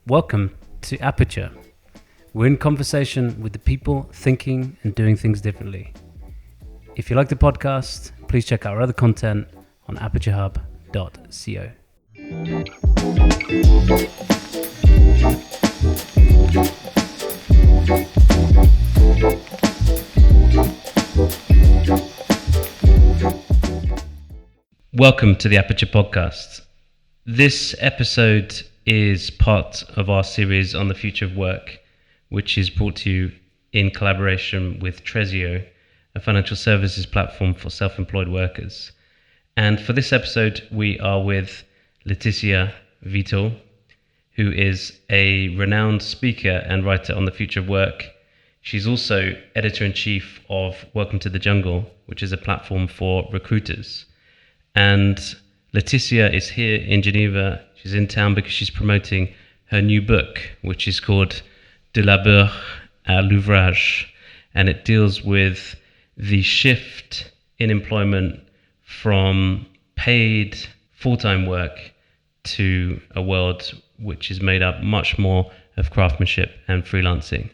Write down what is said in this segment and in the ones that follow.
Welcome to Aperture. We're in conversation with the people thinking and doing things differently. If you like the podcast, please check out our other content on aperturehub.co. Welcome to the Aperture podcast. This episode is part of our series on the future of work, which is brought to you in collaboration with Trezeo, a financial services platform for self-employed workers. And for this episode, we are with Laetitia Vitaud, who is a renowned speaker and writer on the future of work. She's also editor-in-chief of Welcome to the Jungle, which is a platform for recruiters. And Laetitia is here in Geneva. She's in town because she's promoting her new book, which is called De labeur à l'ouvrage, and it deals with the shift in employment from paid full-time work to a world which is made up much more of craftsmanship and freelancing.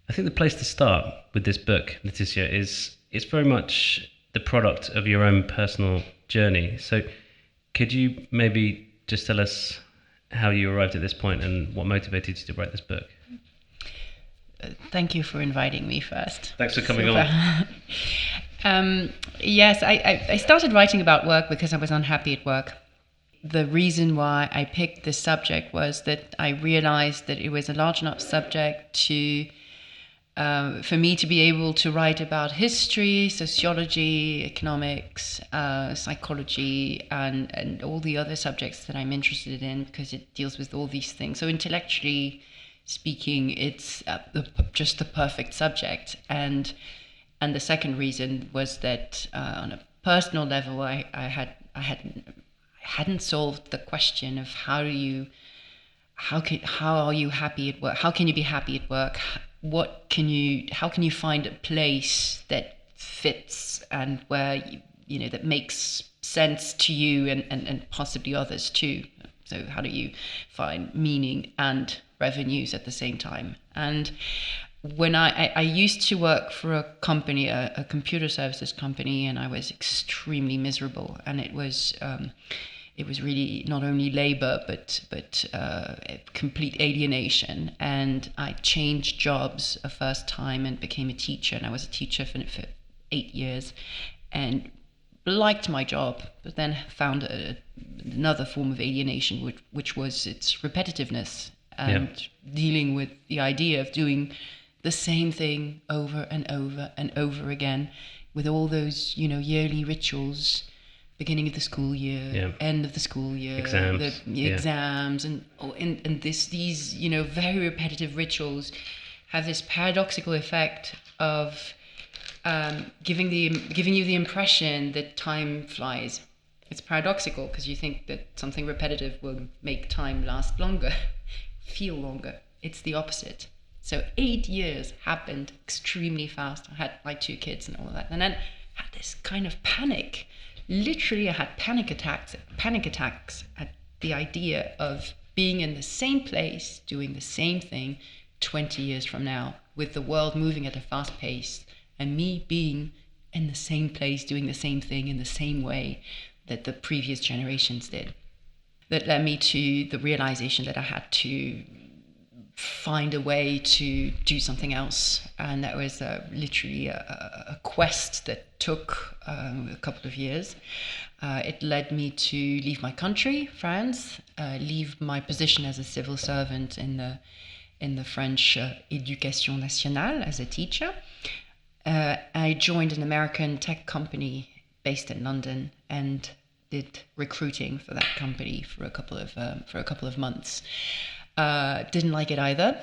I think the place to start with this book, Laetitia, is it's very much the product of your own personal journey. So could you maybe just tell us how you arrived at this point and what motivated you to write this book? Thank you for inviting me first. Thanks for coming on. Yes, I started writing about work because I was unhappy at work. The reason why I picked this subject was that I realized that it was a large enough subject to for me to be able to write about history, sociology, economics, psychology, and all the other subjects that I'm interested in, because it deals with all these things. So intellectually speaking, it's just the perfect subject. And the second reason was that on a personal level, I hadn't solved the question of how are you happy at work? How can you be happy at work? How can you find a place that fits and where you that makes sense to you and possibly others too? So how do you find meaning and revenues at the same time? And when I used to work for a company, a computer services company, and I was extremely miserable, and it was really not only labor but complete alienation. And I changed jobs a first time and became a teacher, and I was a teacher for 8 years and liked my job, but then found another form of alienation, which was its repetitiveness and dealing with the idea of doing the same thing over and over and over again with all those yearly rituals. Beginning of the school year, end of the school year, exams, and these very repetitive rituals have this paradoxical effect of giving you the impression that time flies. It's paradoxical because you think that something repetitive will make time last longer, feel longer. It's the opposite. So 8 years happened extremely fast. I had my 2 kids and all of that, and then I had this kind of panic. Literally, I had panic attacks at the idea of being in the same place, doing the same thing 20 years from now, with the world moving at a fast pace, and me being in the same place, doing the same thing in the same way that the previous generations did. That led me to the realization that I had to find a way to do something else, and that was literally a quest that took a couple of years. It led me to leave my country, France, leave my position as a civil servant in the French Éducation nationale as a teacher. I joined an American tech company based in London and did recruiting for that company for a couple of months. Didn't like it either,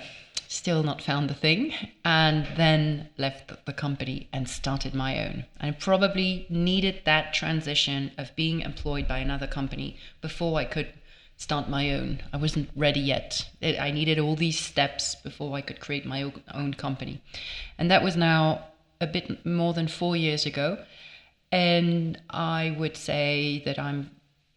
still not found the thing, and then left the company and started my own. And I probably needed that transition of being employed by another company before I could start my own. I wasn't ready yet. I needed all these steps before I could create my own company. And that was now a bit more than 4 years ago. And I would say that I'm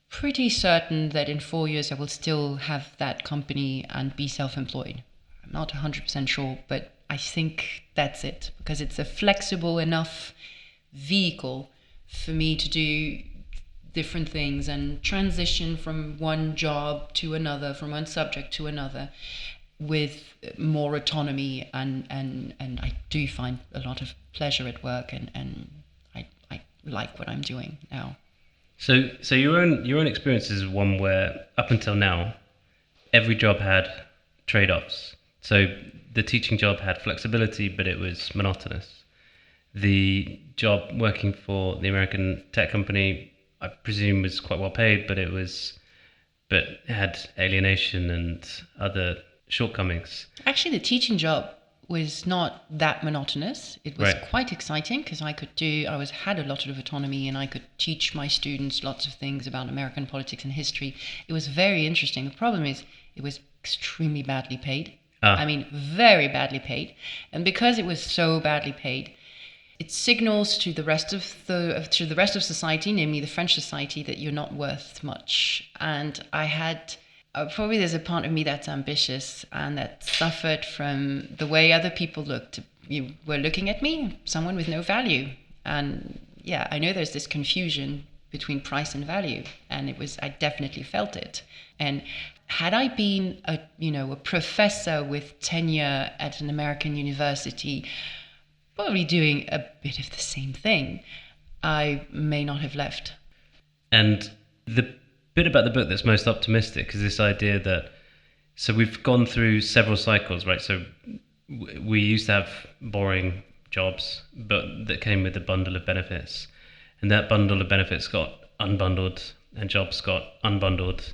pretty certain that in 4 years I will still have that company and be self-employed. I'm not 100% sure, but I think that's it, because it's a flexible enough vehicle for me to do different things and transition from one job to another, from one subject to another, with more autonomy, and I do find a lot of pleasure at work, and I like what I'm doing now. So your own experience is one where up until now, every job had trade-offs. So the teaching job had flexibility, but it was monotonous. The job working for the American tech company, I presume, was quite well paid, but it had alienation and other shortcomings. Actually, the teaching job was not that monotonous. It was quite exciting because I had a lot of autonomy, and I could teach my students lots of things about American politics and history. It was very interesting. The problem is it was extremely badly paid. I mean, very badly paid. And because it was so badly paid, it signals to the rest of society, namely the French society, that you're not worth much. And I had probably there's a part of me that's ambitious and that suffered from the way other people were looking at me, someone with no value. And yeah, I know there's this confusion between price and value, and I definitely felt it. And had I been a professor with tenure at an American university, probably doing a bit of the same thing, I may not have left. And the bit about the book that's most optimistic is this idea that, so we've gone through several cycles, right? So we used to have boring jobs, but that came with a bundle of benefits. And that bundle of benefits got unbundled, and jobs got unbundled.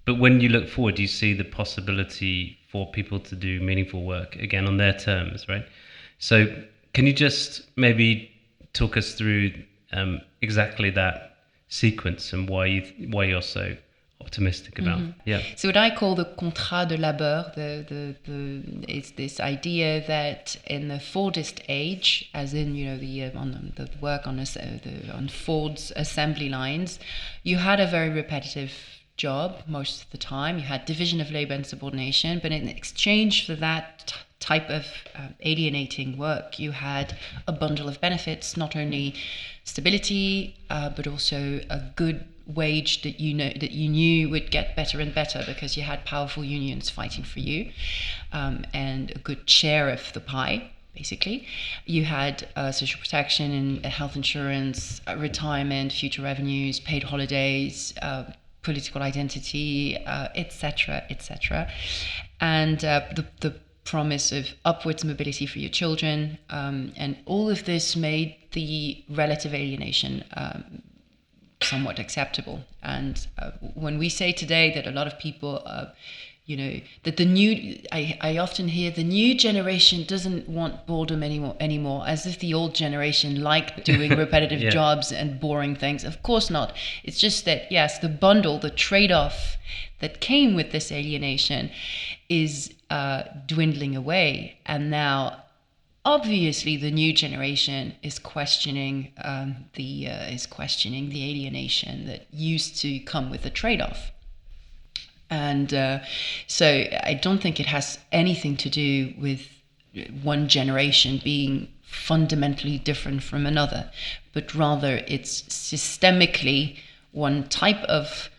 But when you look forward, you see the possibility for people to do meaningful work, again, on their terms, right? So can you just maybe talk us through exactly that sequence and why you're so optimistic about? Yeah. So what I call the Kannada Labor, it's this idea that in the Fordist age, as in the work on Ford's assembly lines, you had a very repetitive job most of the time. You had division of labor and subordination, but in exchange for that type of alienating work, you had a bundle of benefits, not only stability, but also a good wage that you knew would get better and better because you had powerful unions fighting for you, and a good share of the pie. Basically, you had social protection and health insurance, retirement, future revenues, paid holidays, political identity, etc., etc., and the promise of upwards mobility for your children, and all of this made the relative alienation somewhat acceptable. And when we say today that a lot of people, that I often hear the new generation doesn't want boredom anymore, as if the old generation liked doing repetitive jobs and boring things. Of course not. It's just that, yes, the trade-off that came with this alienation is dwindling away. And now, obviously, the new generation is questioning the alienation that used to come with the trade-off. And so I don't think it has anything to do with one generation being fundamentally different from another, but rather it's systemically one type of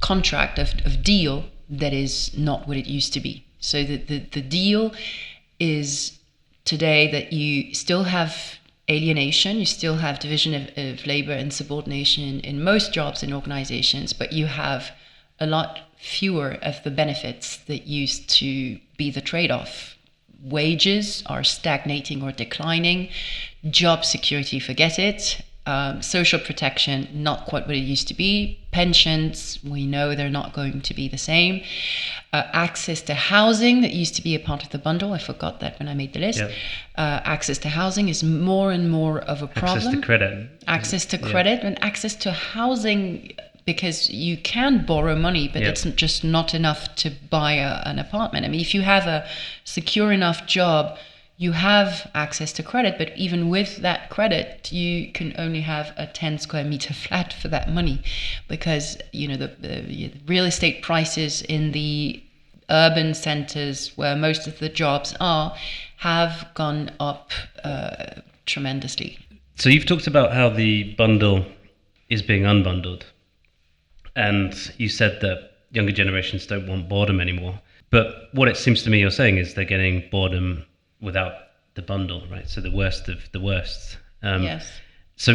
contract, of deal, that is not what it used to be. So the deal is today that you still have alienation, you still have division of labor and subordination in most jobs and organizations, but you have a lot fewer of the benefits that used to be the trade-off. Wages are stagnating or declining. Job security, forget it. Social protection, not quite what it used to be. Pensions, we know they're not going to be the same. Access to housing, that used to be a part of the bundle. I forgot that when I made the list. Yep. Access to housing is more and more of a problem. Access to credit and access to housing, because you can borrow money, but it's just not enough to buy an apartment. I mean, if you have a secure enough job, you have access to credit, but even with that credit, you can only have a 10 square meter flat for that money, because the real estate prices in the urban centers where most of the jobs are have gone up tremendously. So you've talked about how the bundle is being unbundled, and you said that younger generations don't want boredom anymore. But what it seems to me you're saying is they're getting boredom without the bundle, right? So the worst of the worst. Yes. So,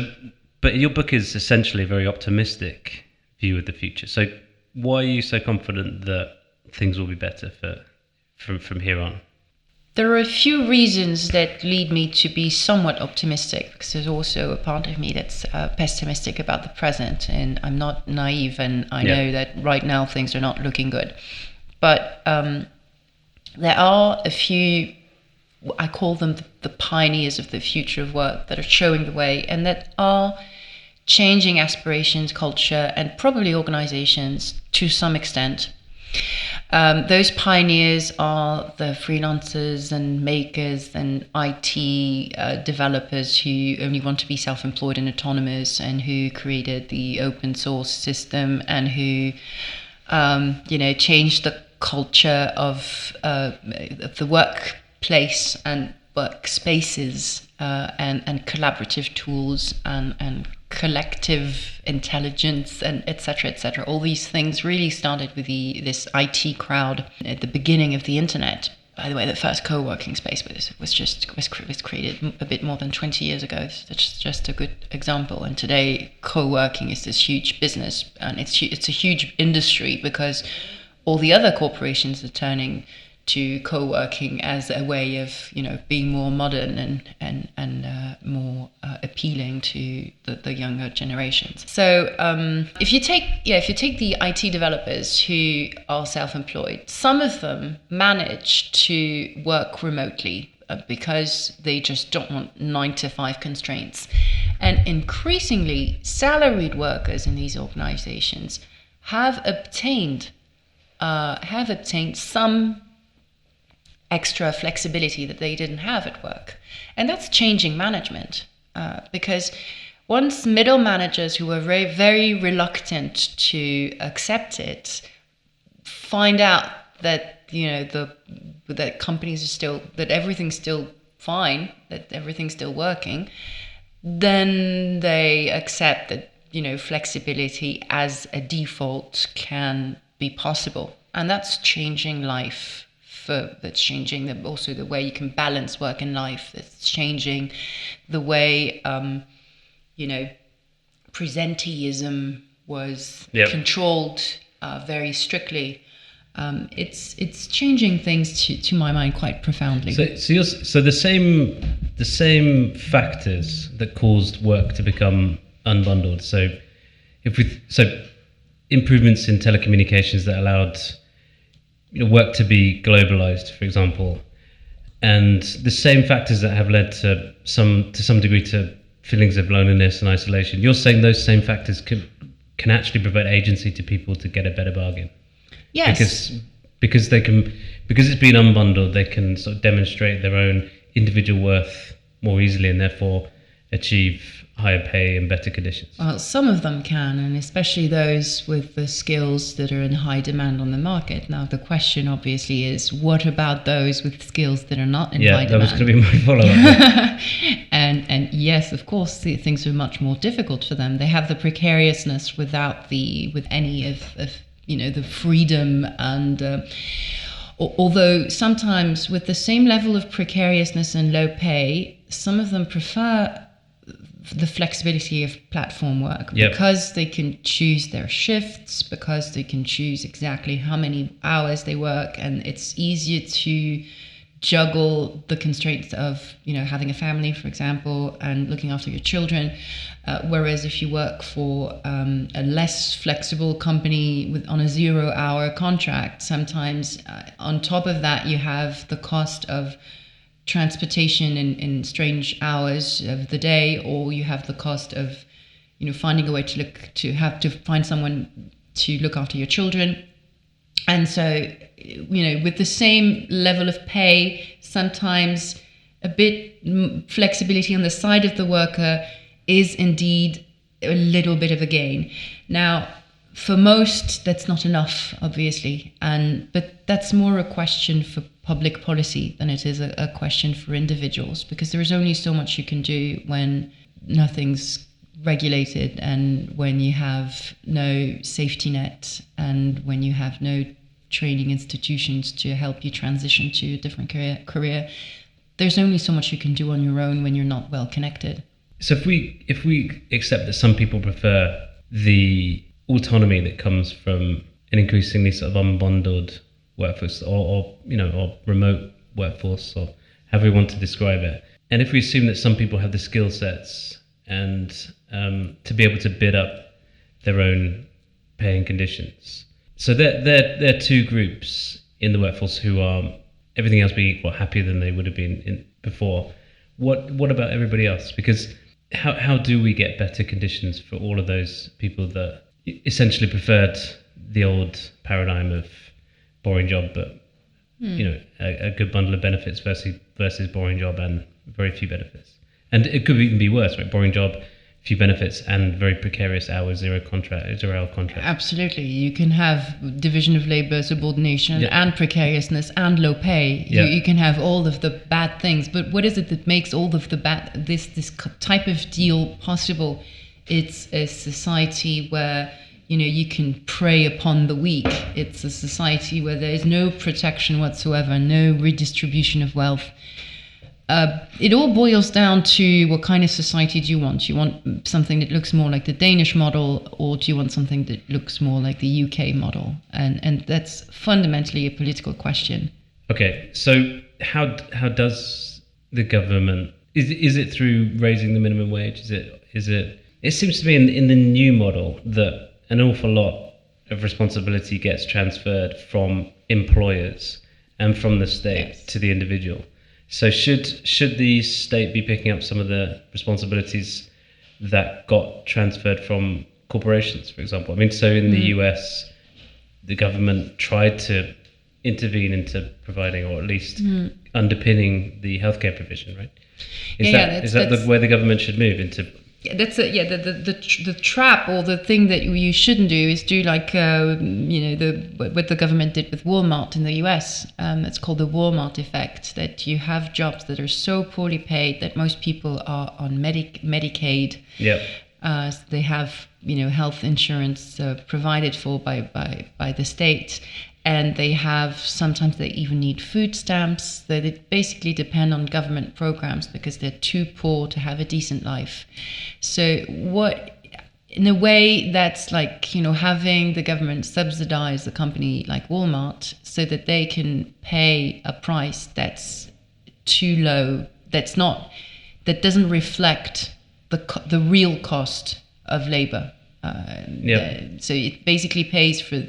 but your book is essentially a very optimistic view of the future. So why are you so confident that things will be better from here on? There are a few reasons that lead me to be somewhat optimistic, because there's also a part of me that's pessimistic about the present, and I'm not naive, and I know that right now things are not looking good. But there are a few, I call them the pioneers of the future of work, that are showing the way and that are changing aspirations, culture, and probably organizations to some extent. Those pioneers are the freelancers and makers and IT developers who only want to be self-employed and autonomous, and who created the open source system, and who changed the culture of the workplace and workspaces and collaborative tools and collective intelligence and etc. etc. All these things really started with this IT crowd at the beginning of the internet. By the way, the first co-working space was created a bit more than 20 years ago. That's just a good example. And today, co-working is this huge business, and it's a huge industry, because all the other corporations are turning to co-working as a way of being more modern and more appealing to the younger generations. So if you take the IT developers who are self-employed, some of them manage to work remotely because they just don't want 9-to-5 constraints, and increasingly salaried workers in these organizations have obtained some extra flexibility that they didn't have at work. And that's changing management, because once middle managers who were very, very reluctant to accept it find out that that companies are still, that everything's still fine, that everything's still working, then they accept that flexibility as a default can be possible. And that's changing life. That's changing also the way you can balance work and life. It's changing the way presenteeism was controlled very strictly. It's changing things to my mind quite profoundly. So the same factors that caused work to become unbundled. So improvements in telecommunications that allowed work to be globalized, for example, and the same factors that have led to some degree to feelings of loneliness and isolation. You're saying those same factors can actually provide agency to people to get a better bargain. Yes. Because it's been unbundled, they can sort of demonstrate their own individual worth more easily, and therefore achieve higher pay and better conditions. Well, some of them can, and especially those with the skills that are in high demand on the market. Now, the question obviously is, what about those with skills that are not in high demand? Yeah, that was going to be my follow-up. and yes, of course, things are much more difficult for them. They have the precariousness with any of the freedom and. Although sometimes with the same level of precariousness and low pay, some of them prefer the flexibility of platform work because they can choose their shifts, because they can choose exactly how many hours they work, and it's easier to juggle the constraints of having a family, for example, and looking after your children. Whereas if you work for a less flexible company on a 0-hour contract, sometimes on top of that you have the cost of transportation in strange hours of the day, or you have the cost of finding a way to have to find someone to look after your children. And so with the same level of pay, sometimes a bit flexibility on the side of the worker is indeed a little bit of a gain. Now, for most, that's not enough, obviously, but that's more a question for public policy than it is a question for individuals, because there is only so much you can do when nothing's regulated and when you have no safety net and when you have no training institutions to help you transition to a different career. There's only so much you can do on your own when you're not well connected. So if we accept that some people prefer the autonomy that comes from an increasingly sort of unbundled workforce or remote workforce, or however we want to describe it, and if we assume that some people have the skill sets and to be able to bid up their own pay and conditions, so there are two groups in the workforce who are, everything else being equal, happier than they would have been before. What about everybody else? Because how do we get better conditions for all of those people that essentially preferred the old paradigm of boring job, but a good bundle of benefits versus boring job and very few benefits? And it could even be worse, right? Boring job, few benefits, and very precarious hours, zero hour contract. Absolutely. You can have division of labor, subordination, and precariousness, and low pay. You can have all of the bad things. But what is it that makes all of the this type of deal possible? It's a society where you can prey upon the weak. It's a society where there is no protection whatsoever, no redistribution of wealth. It all boils down to what kind of society do you want? Do you want something that looks more like the Danish model, or do you want something that looks more like the UK model? And that's fundamentally a political question. Okay, so how does the government, is it through raising the minimum wage? It seems to me in the new model that an awful lot of responsibility gets transferred from employers and from the state to the individual. So should the state be picking up some of the responsibilities that got transferred from corporations, for example? I mean, so in the US, the government tried to intervene into providing, or at least underpinning, the healthcare provision, right? Is that where the government should move into? That's the trap, or the thing that you shouldn't do is do like what the government did with Walmart in the US. It's called the Walmart effect, that you have jobs that are so poorly paid that most people are on Medicaid. They have health insurance provided for by the state. And sometimes they even need food stamps, that it basically depend on government programs because they're too poor to have a decent life. So in a way, that's like, having the government subsidize a company like Walmart so that they can pay a price that's too low, that doesn't reflect the real cost of labor. So it basically pays for,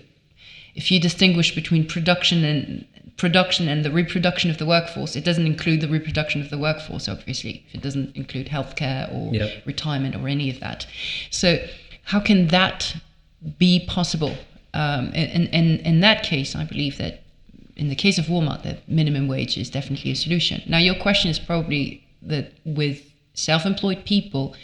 if you distinguish between production and the reproduction of the workforce, it doesn't include the reproduction of the workforce, obviously. It doesn't include healthcare or retirement or any of that. So how can that be possible? In that case, I believe that in the case of Walmart, the minimum wage is definitely a solution. Now, your question is probably that with self-employed people,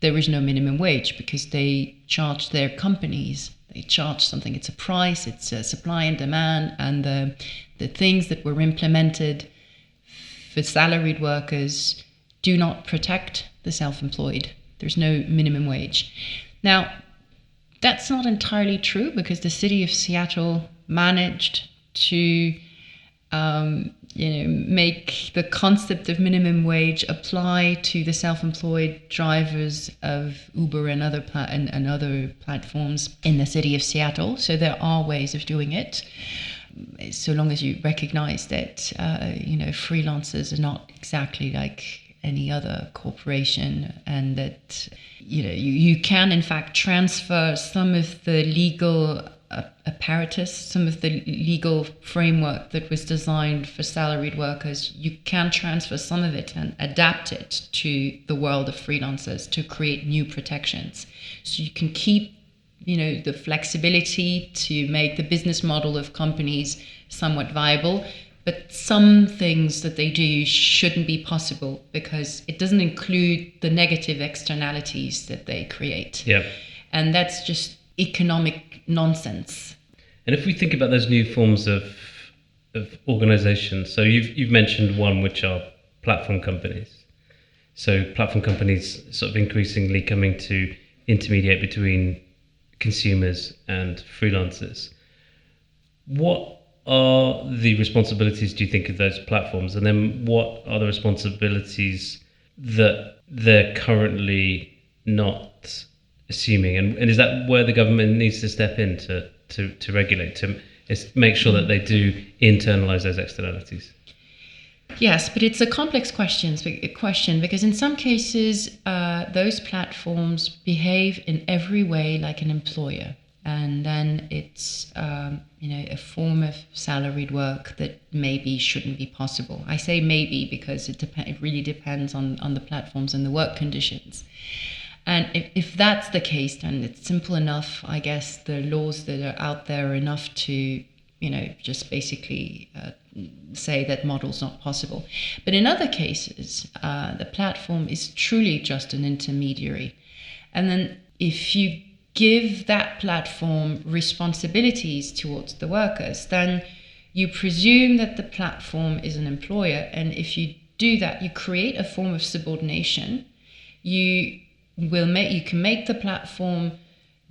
there is no minimum wage because they charge their companies. They charge something. It's a price. It's a supply and demand, and the things that were implemented for salaried workers do not protect the self-employed. There's no minimum wage. Now, that's not entirely true because the city of Seattle managed to make the concept of minimum wage apply to the self-employed drivers of Uber and other platforms in the city of Seattle. So there are ways of doing it, so long as you recognize that freelancers are not exactly like any other corporation, and that you can in fact transfer some of the legal apparatus, some of the legal framework that was designed for salaried workers. You can transfer some of it and adapt it to the world of freelancers to create new protections. So you can keep, the flexibility to make the business model of companies somewhat viable, But some things that they do shouldn't be possible because it doesn't include the negative externalities that they create. Yeah. And that's just economic nonsense. And if we think about those new forms of organizations, so you've mentioned one, which are platform companies. So platform companies sort of increasingly coming to intermediate between consumers and freelancers. What are the responsibilities, do you think, of those platforms? And then what are the responsibilities that they're currently not assuming? And is that where the government needs to step in to regulate, to make sure that they do internalize those externalities? Yes, but it's a complex question because in some cases, those platforms behave in every way like an employer. And then it's a form of salaried work that maybe shouldn't be possible. I say maybe because it really depends on the platforms and the work conditions. And if that's the case, then it's simple enough. I guess the laws that are out there are enough to, just basically say that model's not possible. But in other cases, the platform is truly just an intermediary. And then if you give that platform responsibilities towards the workers, then you presume that the platform is an employer. And if you do that, you create a form of subordination. You can make the platform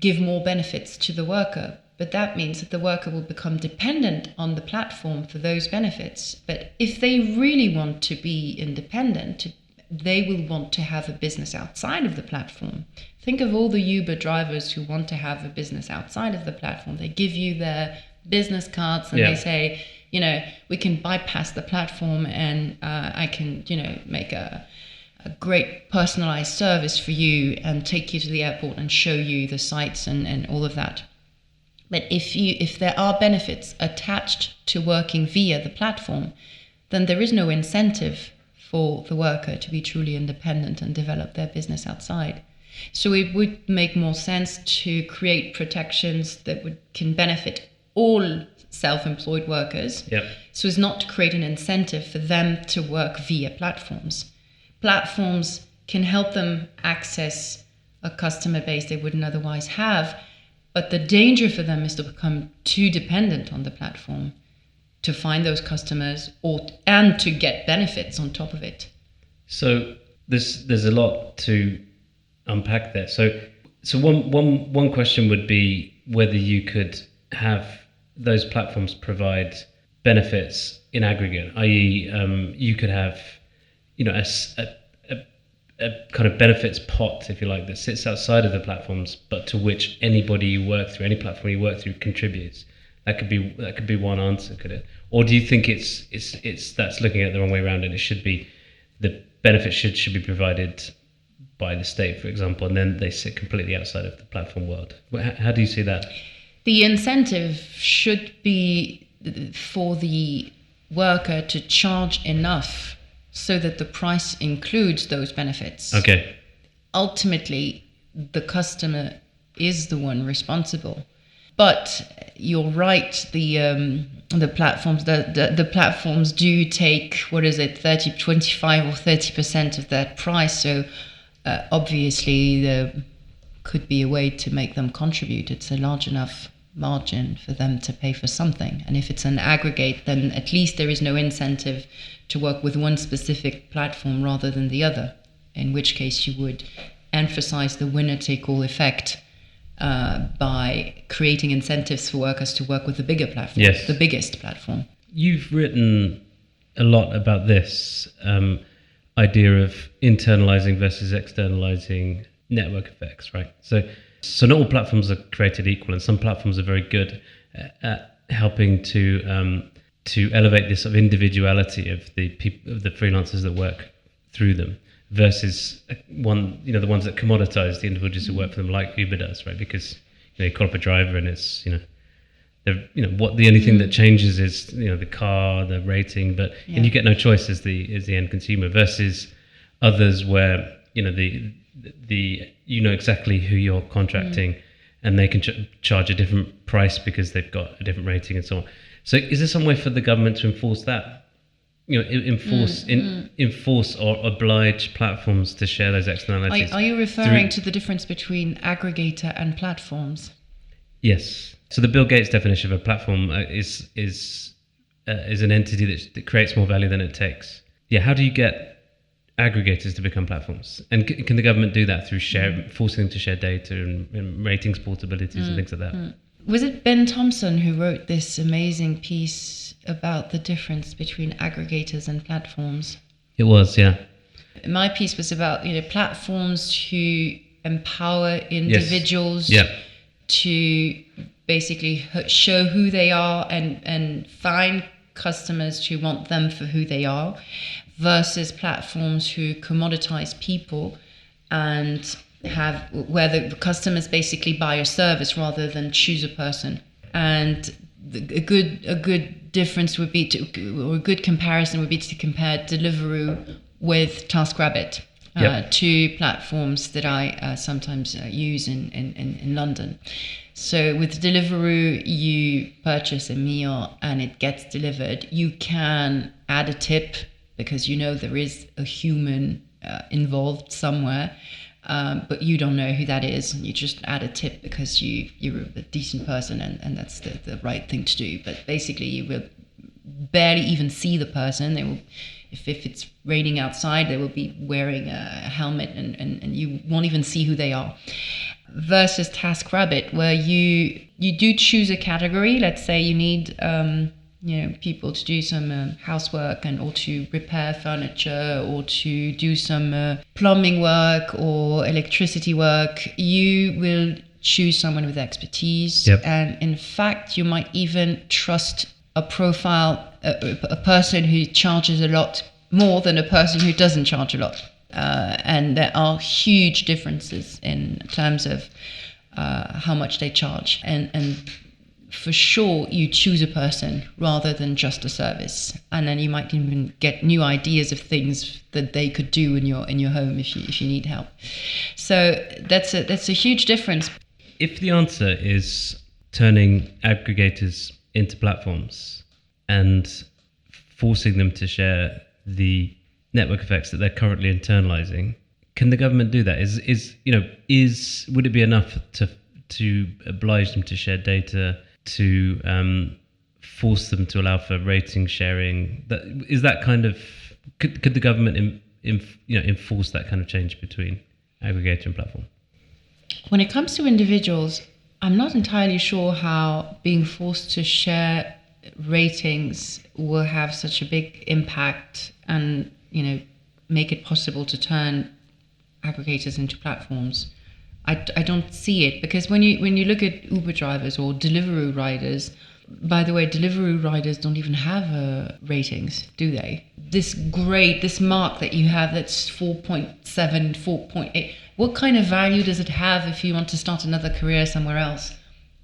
give more benefits to the worker, but that means that the worker will become dependent on the platform for those benefits. But if they really want to be independent, they will want to have a business outside of the platform. Think of all the Uber drivers who want to have a business outside of the platform. They give you their business cards and they say, we can bypass the platform and I can, make a great personalized service for you and take you to the airport and show you the sights and all of that. But if there are benefits attached to working via the platform, then there is no incentive for the worker to be truly independent and develop their business outside. So it would make more sense to create protections that can benefit all self-employed workers, so as not to create an incentive for them to work via platforms. Platforms can help them access a customer base they wouldn't otherwise have, but the danger for them is to become too dependent on the platform to find those customers and to get benefits on top of it. So there's a lot to unpack there. So one question would be whether you could have those platforms provide benefits in aggregate, i.e., you could have a kind of benefits pot, if you like, that sits outside of the platforms, but to which anybody you work through, any platform you work through, contributes. That could be one answer, could it? Or do you think it's that's looking at it the wrong way around, and it should be the benefits should be provided by the state, for example, and then they sit completely outside of the platform world? How do you see that? The incentive should be for the worker to charge enough so that the price includes those benefits. Okay. Ultimately, the customer is the one responsible. But you're right, the platforms the platforms do take 25 or 30% of that price. So obviously there could be a way to make them contribute. It's a large enough margin for them to pay for something. And if it's an aggregate, then at least there is no incentive to work with one specific platform rather than the other, in which case you would emphasize the winner-take-all effect by creating incentives for workers to work with the bigger platform, the biggest platform. You've written a lot about this idea of internalizing versus externalizing network effects, right? So not all platforms are created equal, and some platforms are very good at helping to elevate this sort of individuality of the freelancers that work through them, versus the ones that commoditize the individuals who work for them, like Uber does, right? Because you call up a driver and it's the only thing that changes is the car, the rating, but and you get no choice as the end consumer, versus others where exactly who you're contracting and they can charge a different price because they've got a different rating and so on. So is there some way for the government to enforce that? Enforce or oblige platforms to share those externalities? Are you referring to the difference between aggregator and platforms? Yes. So the Bill Gates definition of a platform is an entity that creates more value than it takes. Yeah. How do you get aggregators to become platforms? And can the government do that through forcing them to share data and ratings portabilities and things like that? Was it Ben Thompson who wrote this amazing piece about the difference between aggregators and platforms? It was, yeah. My piece was about platforms to empower individuals to basically show who they are and find customers who want them for who they are, versus platforms who commoditize people and have where the customers basically buy a service rather than choose a person. And a good difference would be or a good comparison would be to compare Deliveroo with TaskRabbit, two platforms that I sometimes use in London. So with Deliveroo, you purchase a meal and it gets delivered. You can add a tip because there is a human involved somewhere. But you don't know who that is, and you just add a tip because you're a decent person and that's the right thing to do. But basically, you will barely even see the person. They will, if it's raining outside, they will be wearing a helmet and you won't even see who they are. Versus TaskRabbit, where you do choose a category. Let's say you need people to do some housework or to repair furniture or to do some plumbing work or electricity work. You will choose someone with expertise. Yep. And in fact, you might even trust a profile, a person who charges a lot more than a person who doesn't charge a lot. And there are huge differences in terms of how much they charge. And for sure, you choose a person rather than just a service, and then you might even get new ideas of things that they could do in your home if you need help. So that's a huge difference. If the answer is turning aggregators into platforms and forcing them to share the network effects that they're currently internalizing, can the government do that? Would it be enough to oblige them to share data, to force them to allow for rating sharing? Could the government enforce that kind of change between aggregator and platform? When it comes to individuals, I'm not entirely sure how being forced to share ratings will have such a big impact and make it possible to turn aggregators into platforms. I don't see it, because when you look at Uber drivers or Deliveroo riders, by the way, Deliveroo riders don't even have ratings, do they? This mark that you have that's 4.7, 4.8, what kind of value does it have if you want to start another career somewhere else?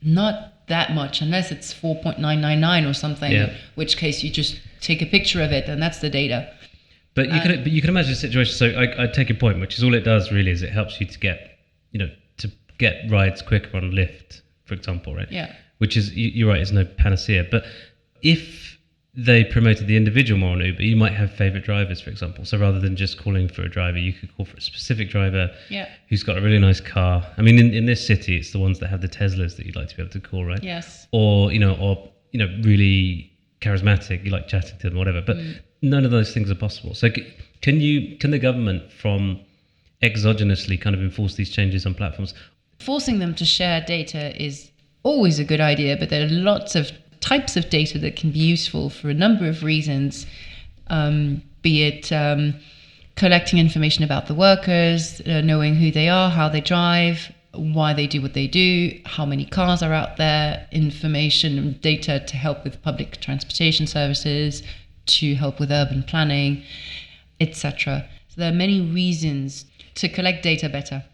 Not that much, unless it's 4.999 or something, in which case you just take a picture of it and that's the data. But you can imagine a situation. So I take your point, which is all it does really is it helps you to get rides quicker on Lyft, for example, right? Yeah. Which is, you're right, is no panacea. But if they promoted the individual more on Uber, you might have favorite drivers, for example. So rather than just calling for a driver, you could call for a specific driver who's got a really nice car. I mean, in this city, it's the ones that have the Teslas that you'd like to be able to call, right? Yes. Or really charismatic, you like chatting to them, whatever. But none of those things are possible. So can the government from exogenously kind of enforce these changes on platforms? Forcing them to share data is always a good idea, but there are lots of types of data that can be useful for a number of reasons, be it collecting information about the workers, knowing who they are, how they drive, why they do what they do, how many cars are out there, information and data to help with public transportation services, to help with urban planning, etc. So there are many reasons to collect data better.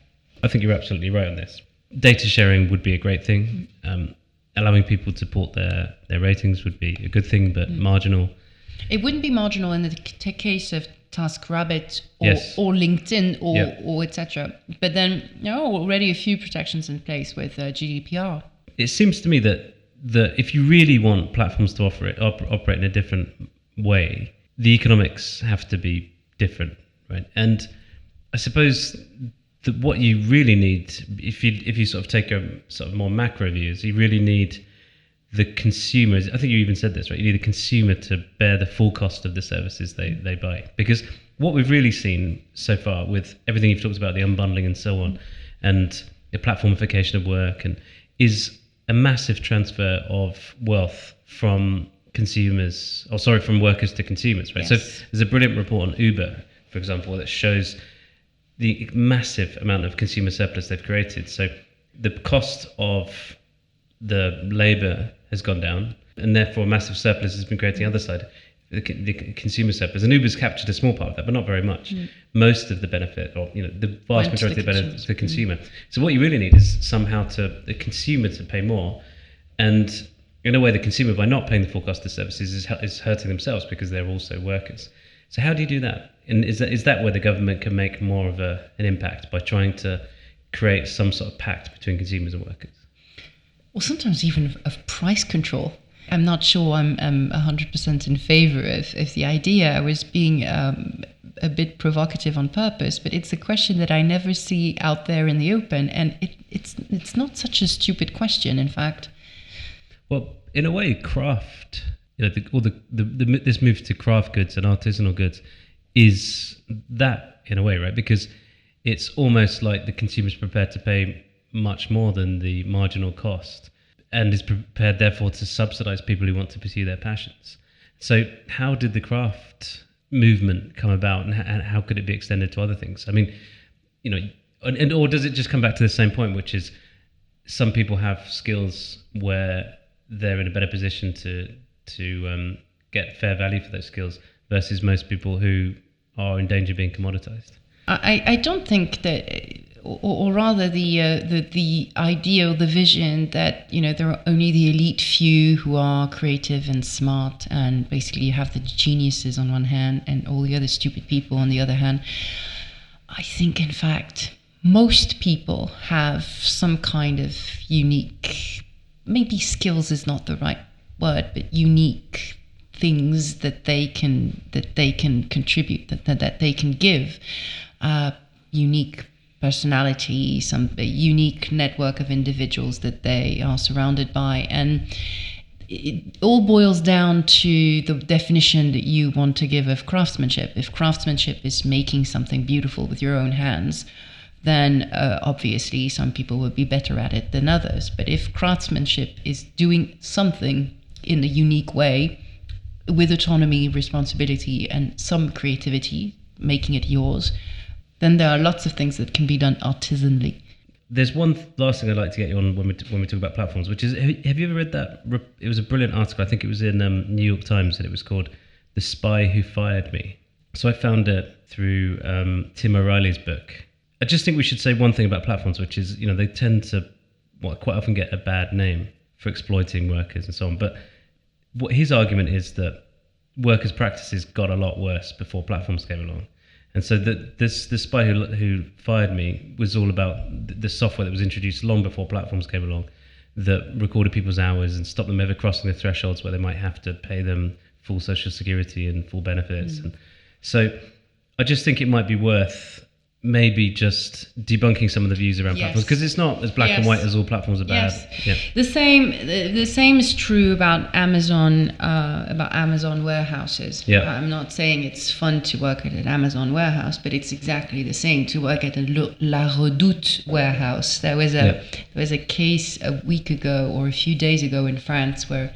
I think you're absolutely right on this. Data sharing would be a great thing. Allowing people to port their ratings would be a good thing, but marginal. It wouldn't be marginal in the case of TaskRabbit or LinkedIn or etc. But then there are already a few protections in place with GDPR. It seems to me that that if you really want platforms to operate in a different way, the economics have to be different, right? And I suppose that what you really need, if you sort of take a sort of more macro view, is you really need the consumers. I think you even said this, right? You need the consumer to bear the full cost of the services they buy. Because what we've really seen so far with everything you've talked about, the unbundling and so on, and the platformification of work, and is a massive transfer of wealth from from workers to consumers, right? Yes. So there's a brilliant report on Uber, for example, that shows the massive amount of consumer surplus they've created. So the cost of the labour has gone down, and therefore a massive surplus has been creating on the other side, the consumer surplus. And Uber's captured a small part of that, but not very much. Most of the benefit, or the vast majority of the benefit, is the consumer. So what you really need is somehow the consumer to pay more, and in a way, the consumer, by not paying the full cost of services, is hurting themselves because they're also workers. So how do you do that? And is that where the government can make more of an impact, by trying to create some sort of pact between consumers and workers? Or sometimes even of price control. I'm not sure I'm 100% in favor of the idea. I was being a bit provocative on purpose, but it's a question that I never see out there in the open, and it's not such a stupid question, in fact. Well, in a way, craft, this move to craft goods and artisanal goods is that, in a way, right? Because it's almost like the consumer's prepared to pay much more than the marginal cost, and is prepared, therefore, to subsidize people who want to pursue their passions. So how did the craft movement come about, and how could it be extended to other things? I mean, or does it just come back to the same point, which is some people have skills where they're in a better position to get fair value for those skills versus most people who are in danger of being commoditized? I don't think that, or rather the ideal, the vision that there are only the elite few who are creative and smart, and basically you have the geniuses on one hand and all the other stupid people on the other hand. I think, in fact, most people have some kind of unique, maybe skills is not the right word, but unique things that they can contribute, that they can give, unique personality, some unique network of individuals that they are surrounded by, and it all boils down to the definition that you want to give of craftsmanship. If craftsmanship is making something beautiful with your own hands, then obviously some people will be better at it than others. But if craftsmanship is doing something in a unique way, with autonomy, responsibility, and some creativity, making it yours, then there are lots of things that can be done artisanally. There's one last thing I'd like to get you on when we talk about platforms, which is, have you ever read that? It was a brilliant article. I think it was in New York Times, and it was called "The Spy Who Fired Me." So I found it through Tim O'Reilly's book. I just think we should say one thing about platforms, which is, they tend to quite often get a bad name for exploiting workers and so on. But what his argument is that workers' practices got a lot worse before platforms came along. And so the Spy who Fired Me was all about the software that was introduced long before platforms came along, that recorded people's hours and stopped them ever crossing the thresholds where they might have to pay them full social security and full benefits. And so I just think it might be worth maybe just debunking some of the views around platforms, because it's not as black and white as all platforms are bad. Yeah. The same is true about Amazon warehouses. Yeah. I'm not saying it's fun to work at an Amazon warehouse, but it's exactly the same to work at a La Redoute warehouse. There was a case a week ago or a few days ago in France where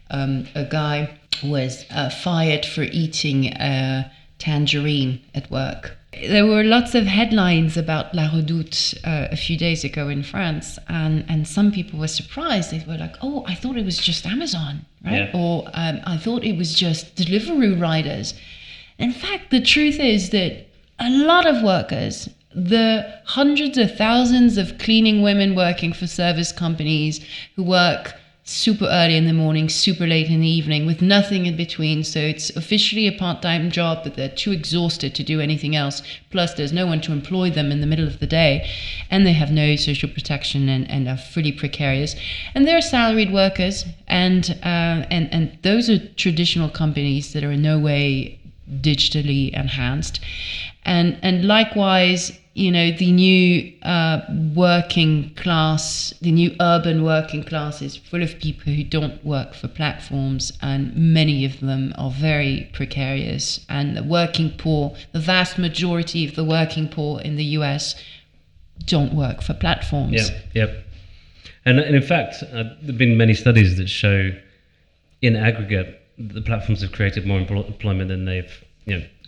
a guy was fired for eating a tangerine at work. There were lots of headlines about La Redoute a few days ago in France, and some people were surprised. They were like, "Oh, I thought it was just Amazon, right?" Yeah. Or I thought it was just delivery riders. In fact, the truth is that a lot of workers, the hundreds of thousands of cleaning women working for service companies who work super early in the morning, super late in the evening, with nothing in between. So it's officially a part-time job, but they're too exhausted to do anything else. Plus, there's no one to employ them in the middle of the day, and they have no social protection and are fully precarious. And they're salaried workers, and those are traditional companies that are in no way digitally enhanced. And likewise, the new working class, the new urban working class is full of people who don't work for platforms, and many of them are very precarious. And the working poor, the vast majority of the working poor in the US don't work for platforms. Yep. And in fact, there have been many studies that show in aggregate, the platforms have created more employment than they've,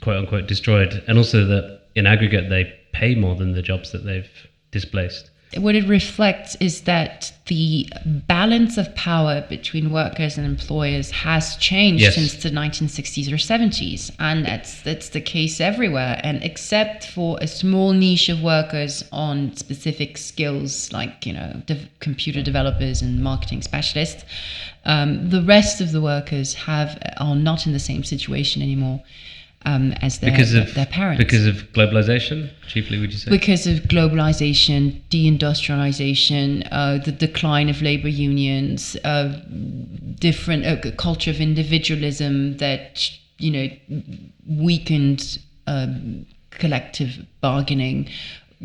quote unquote, destroyed. And also that in aggregate, they pay more than the jobs that they've displaced. What it reflects is that the balance of power between workers and employers has changed since the 1960s or 70s, and that's the case everywhere. And except for a small niche of workers on specific skills like computer developers and marketing specialists, the rest of the workers are not in the same situation anymore. As their parents. Because of globalization, chiefly, would you say? Because of globalization, deindustrialization, the decline of labor unions, different culture of individualism that weakened collective bargaining.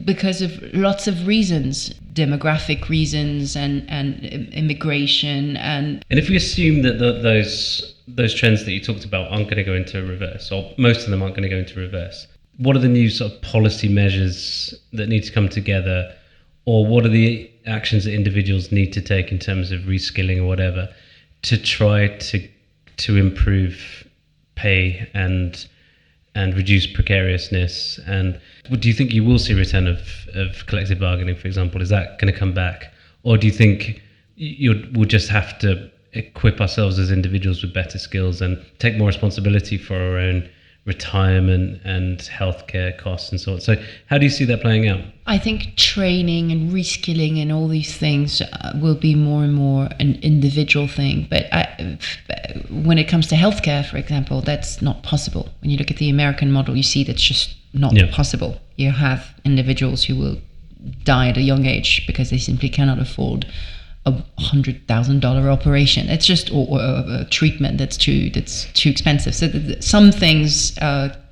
Because of lots of reasons, demographic reasons and immigration and if we assume that those trends that you talked about aren't going to go into reverse, or most of them aren't going to go into reverse, what are the new sort of policy measures that need to come together, or what are the actions that individuals need to take in terms of reskilling or whatever to try to improve pay and reduce precariousness? And do you think you will see a return of collective bargaining, for example? Is that going to come back? Or do you think we'll just have to equip ourselves as individuals with better skills and take more responsibility for our own retirement and healthcare costs and so on? So how do you see that playing out? I think training and reskilling and all these things will be more and more an individual thing. But when it comes to healthcare, for example, that's not possible. When you look at the American model, you see that's just not possible. You have individuals who will die at a young age because they simply cannot afford a $100,000 operation. It's just or a treatment that's too expensive. So some things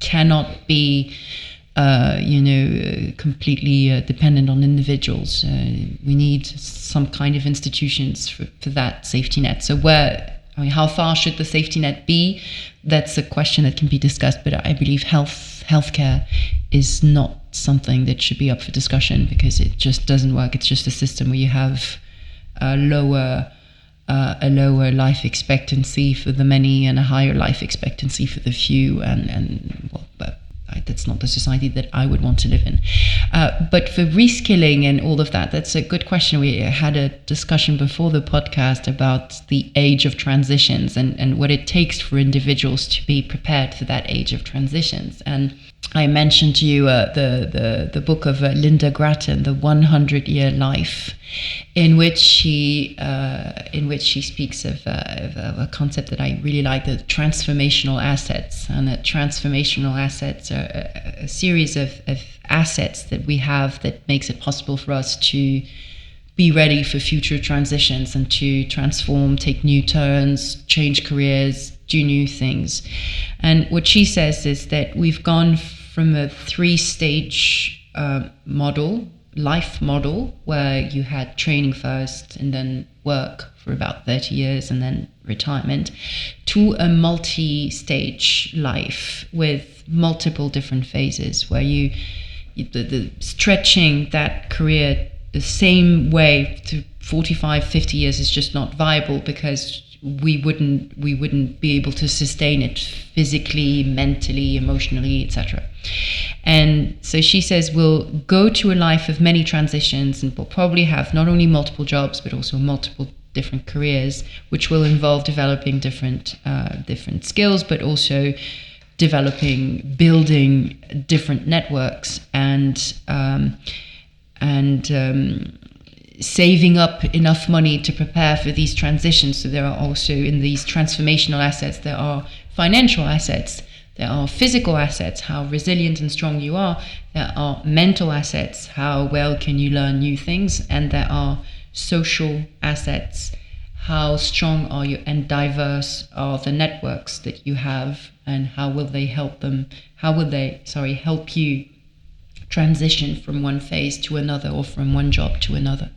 cannot be completely dependent on individuals. We need some kind of institutions for that safety net. So how far should the safety net be? That's a question that can be discussed, but I believe healthcare is not something that should be up for discussion because it just doesn't work. It's just a system where you have a lower life expectancy for the many and a higher life expectancy for the few, but that's not the society that I would want to live in. But for reskilling and all of that, that's a good question. We had a discussion before the podcast about the age of transitions and what it takes for individuals to be prepared for that age of transitions. And I mentioned to you the book of Linda Grattan, The 100-Year Life, in which she speaks of a concept that I really like, the transformational assets. And that transformational assets are a series of assets that we have that makes it possible for us to be ready for future transitions and to transform, take new turns, change careers, do new things. And what she says is that we've gone from a 3-stage life model, where you had training first and then work for about 30 years and then retirement, to a multi-stage life with multiple different phases, where the stretching that career the same way to 45, 50 years is just not viable, because we wouldn't be able to sustain it physically, mentally, emotionally, etc. And so she says we'll go to a life of many transitions, and we'll probably have not only multiple jobs but also multiple different careers, which will involve developing different skills, but also building different networks and saving up enough money to prepare for these transitions. So there are also, in these transformational assets, there are financial assets, there are physical assets, how resilient and strong you are, there are mental assets, how well can you learn new things, and there are social assets, how strong are you and diverse are the networks that you have, and how will they help you transition from one phase to another, or from one job to another.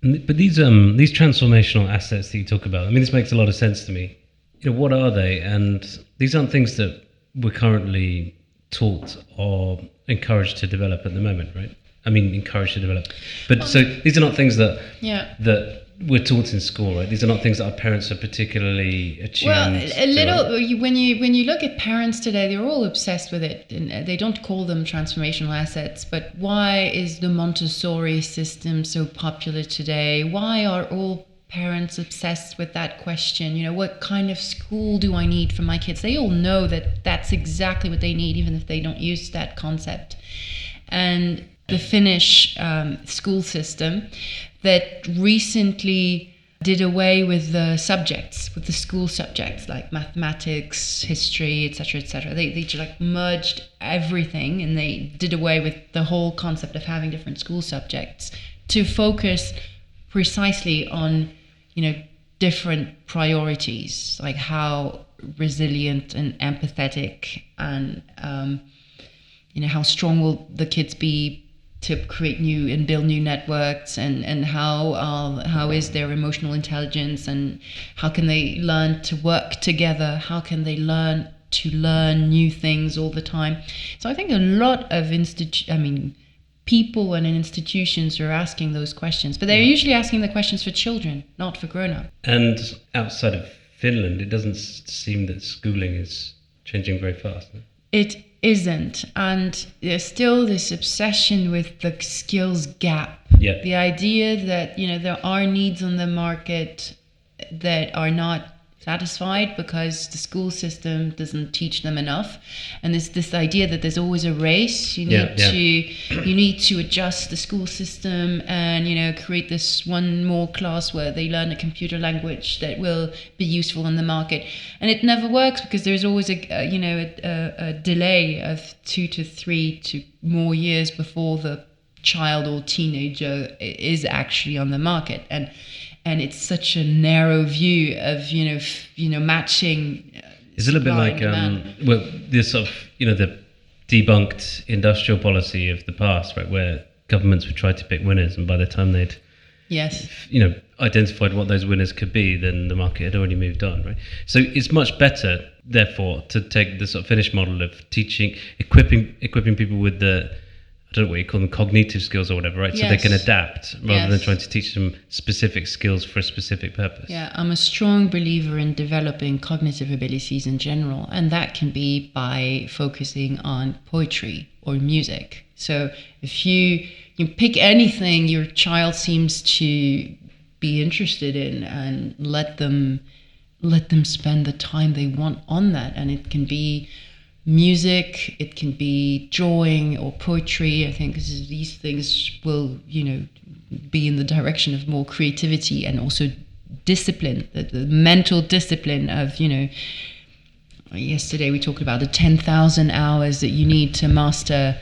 But these transformational assets that you talk about, I mean, this makes a lot of sense to me. What are they? And these aren't things that we're currently taught or encouraged to develop at the moment, right? I mean, encouraged to develop. But so these are not things that we're taught in school, right? These are not things that our parents are particularly attuned to. When you look at parents today, they're all obsessed with it, and they don't call them transformational assets. But why is the Montessori system so popular today? Why are all parents obsessed with that question? What kind of school do I need for my kids? They all know that that's exactly what they need, even if they don't use that concept. And the Finnish school system that recently did away with the subjects, with the school subjects like mathematics, history, etc., etc. They just merged everything, and they did away with the whole concept of having different school subjects to focus precisely on, different priorities, like how resilient and empathetic and how strong will the kids be to create new and build new networks, and how is their emotional intelligence, and how can they learn to work together, how can they learn to learn new things all the time. So I think a lot of people and institutions are asking those questions, but they're usually asking the questions for children, not for grown-up. And outside of Finland, it doesn't seem that schooling is changing very fast. It isn't, and there's still this obsession with the skills gap. Yeah. The idea that there are needs on the market that are not satisfied because the school system doesn't teach them enough, and there's this idea that there's always a race. You need to adjust the school system and create this one more class where they learn a computer language that will be useful in the market, and it never works because there's always a delay of 2 to 3 to more years before the child or teenager is actually on the market, and it's such a narrow view of matching. It's a little bit like this sort of the debunked industrial policy of the past, right, where governments would try to pick winners, and by the time they'd identified what those winners could be, then the market had already moved on, right? So it's much better, therefore, to take the sort of Finnish model of teaching, equipping people with the, I don't know what you call them, cognitive skills or whatever, right? Yes. So they can adapt rather than trying to teach them specific skills for a specific purpose. Yeah, I'm a strong believer in developing cognitive abilities in general, and that can be by focusing on poetry or music. So if you pick anything your child seems to be interested in, and let them spend the time they want on that, and it can be music, it can be drawing or poetry. I think these things will, be in the direction of more creativity and also discipline, the mental discipline of, yesterday we talked about the 10,000 hours that you need to master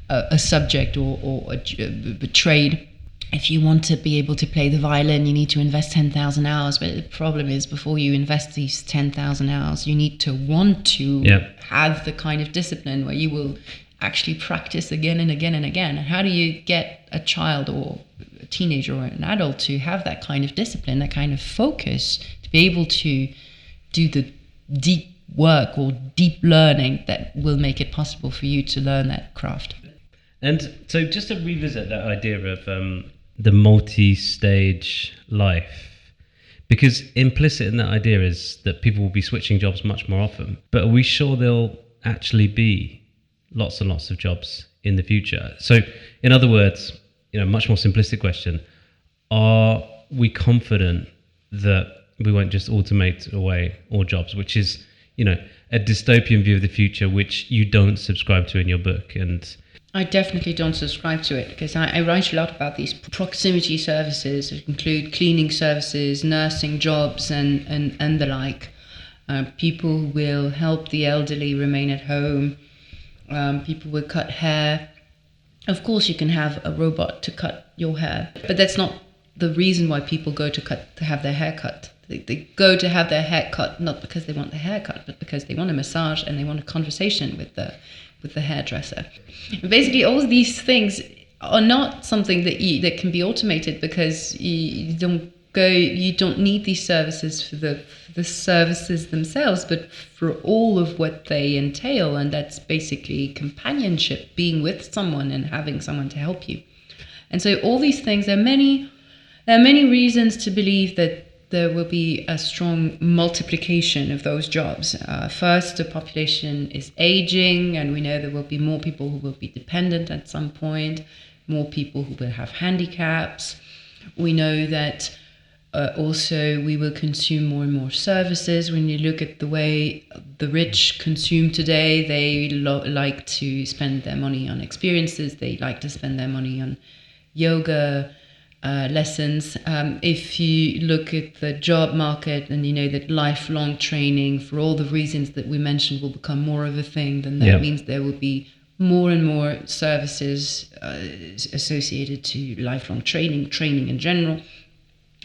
a subject or a trade. If you want to be able to play the violin, you need to invest 10,000 hours. But the problem is, before you invest these 10,000 hours, you need to want to have the kind of discipline where you will actually practice again and again and again. And how do you get a child or a teenager or an adult to have that kind of discipline, that kind of focus, to be able to do the deep work or deep learning that will make it possible for you to learn that craft? And so just to revisit that idea of the multi-stage life, because implicit in that idea is that people will be switching jobs much more often, but are we sure there'll actually be lots and lots of jobs in the future? So in other words, much more simplistic question, are we confident that we won't just automate away all jobs, which is, a dystopian view of the future, which you don't subscribe to in your book? And I definitely don't subscribe to it, because I write a lot about these proximity services that include cleaning services, nursing jobs, and the like. People will help the elderly remain at home. People will cut hair. Of course, you can have a robot to cut your hair, but that's not the reason why people go to have their hair cut. They go to have their hair cut not because they want their hair cut, but because they want a massage and they want a conversation with the hairdresser. And basically, all of these things are not something that can be automated, because you don't need these services for the services themselves, but for all of what they entail, and that's basically companionship, being with someone and having someone to help you. And so all these things, there are many reasons to believe that there will be a strong multiplication of those jobs. First, the population is aging, and we know there will be more people who will be dependent at some point, more people who will have handicaps. We know that also we will consume more and more services. When you look at the way the rich consume today, they like to spend their money on experiences. They like to spend their money on yoga lessons. If you look at the job market, and you know that lifelong training, for all the reasons that we mentioned, will become more of a thing, then that means there will be more and more services associated to lifelong training in general.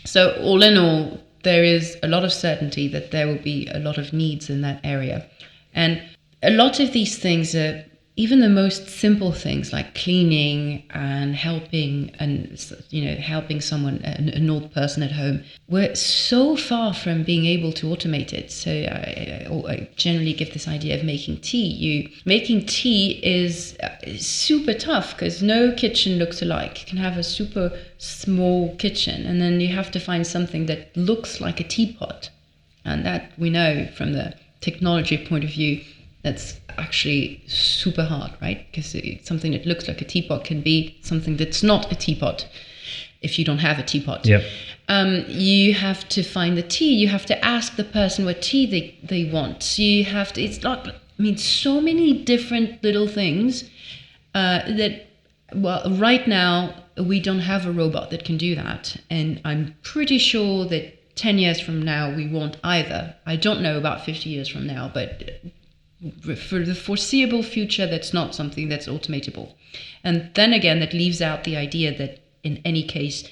So all in all, there is a lot of certainty that there will be a lot of needs in that area. And a lot of these things are even the most simple things, like cleaning and helping someone, an old person at home. We're so far from being able to automate it. So I generally give this idea of making tea. Making tea is super tough, because no kitchen looks alike. You can have a super small kitchen, and then you have to find something that looks like a teapot. And that, we know from the technology point of view, that's actually super hard, right? Because something that looks like a teapot can be something that's not a teapot if you don't have a teapot. Yep. You have to find the tea. You have to ask the person what tea they want. You have to, it's not, so many different little things right now, we don't have a robot that can do that. And I'm pretty sure that 10 years from now, we won't either. I don't know about 50 years from now, but for the foreseeable future, that's not something that's automatable. And then again, that leaves out the idea that in any case,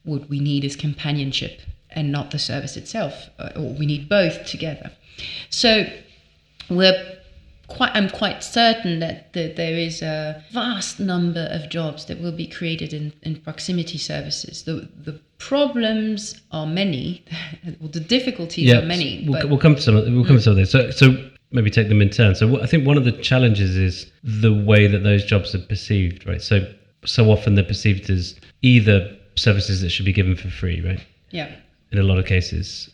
what we need is companionship and not the service itself, or we need both together. So I'm quite certain that there is a vast number of jobs that will be created in proximity services. The problems are many, or the difficulties are many. We'll come to some of this. So maybe take them in turn. So I think one of the challenges is the way that those jobs are perceived, right? So often they're perceived as either services that should be given for free, right? Yeah. In a lot of cases.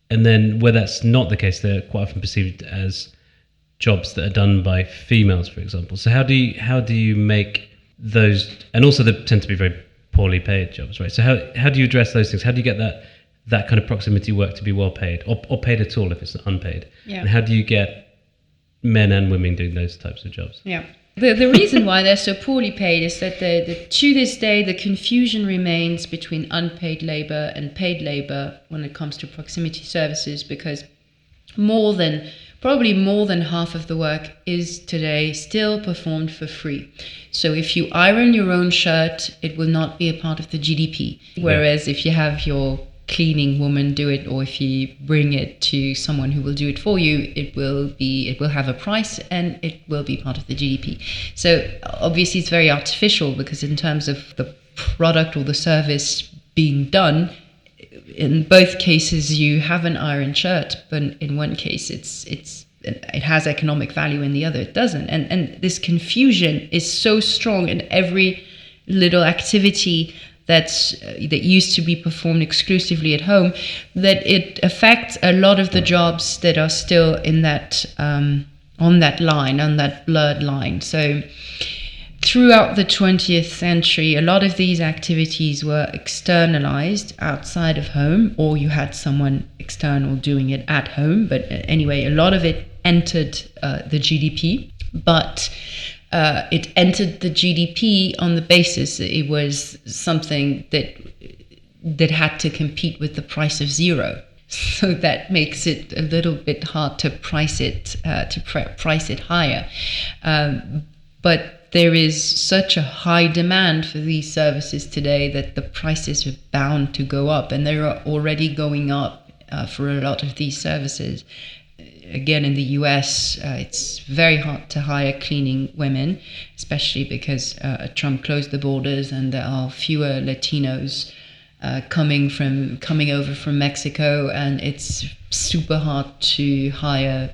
And then where that's not the case, they're quite often perceived as jobs that are done by females, for example. So how do you make those, and also they tend to be very poorly paid jobs, right? So how do you address those things? How do you get that kind of proximity work to be well paid, or paid at all if it's unpaid? Yeah. And how do you get men and women doing those types of jobs? Yeah. The reason why they're so poorly paid is that to this day, the confusion remains between unpaid labor and paid labor when it comes to proximity services, because probably more than half of the work is today still performed for free. So if you iron your own shirt, it will not be a part of the GDP. Whereas if you have your cleaning woman do it, or if you bring it to someone who will do it for you, it will have a price and it will be part of the GDP. So obviously it's very artificial, because in terms of the product or the service being done, in both cases you have an iron shirt, but in one case it has economic value, in the other it doesn't. And this confusion is so strong in every little activity that used to be performed exclusively at home, that it affects a lot of the jobs that are still in that on that blurred line. So throughout the 20th century, a lot of these activities were externalized outside of home, or you had someone external doing it at home. But anyway, a lot of it entered the GDP. But It entered the GDP on the basis it was something that had to compete with the price of zero. So that makes it a little bit hard to price it higher. But there is such a high demand for these services today that the prices are bound to go up, and they are already going up for a lot of these services. Again, in the US, it's very hard to hire cleaning women, especially because Trump closed the borders and there are fewer Latinos coming over from Mexico, and it's super hard to hire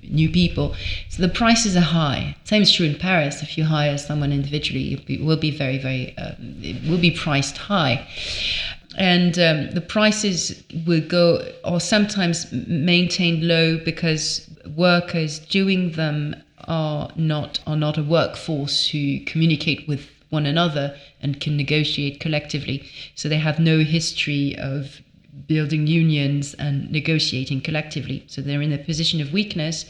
new people. So the prices are high. Same is true in Paris. If you hire someone individually, it will be it will be priced high. And the prices will go, or sometimes maintained low, because workers doing them are not a workforce who communicate with one another and can negotiate collectively. So they have no history of building unions and negotiating collectively. So they're in a position of weakness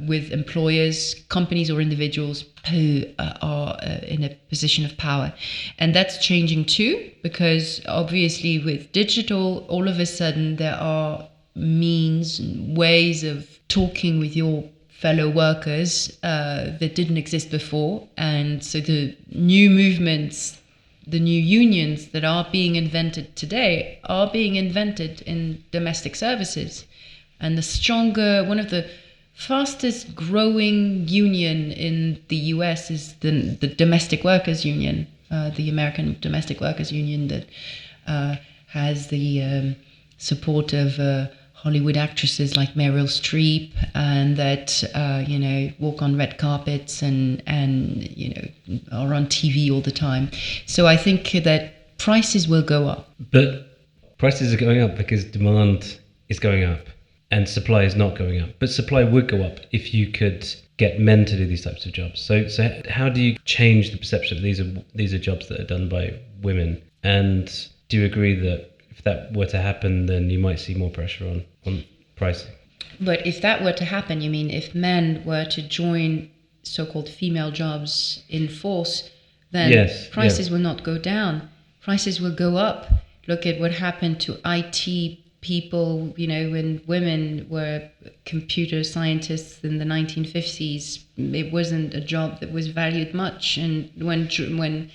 with employers, companies or individuals who are in a position of power. And that's changing too, because obviously with digital, all of a sudden there are means and ways of talking with your fellow workers that didn't exist before. And so the new movements, the new unions that are being invented today are being invented in domestic services. And one of the fastest growing union in the US is the Domestic Workers Union, the American Domestic Workers Union, that has the support of Hollywood actresses like Meryl Streep, and that walk on red carpets and are on TV all the time. So I think that prices will go up. But prices are going up because demand is going up and supply is not going up. But supply would go up if you could get men to do these types of jobs. So how do you change the perception that these are jobs that are done by women? And do you agree that if that were to happen, then you might see more pressure on pricing? But if that were to happen, you mean if men were to join so-called female jobs in force, then prices will not go down. Prices will go up. Look at what happened to IT people, when women were computer scientists in the 1950s. It wasn't a job that was valued much. And when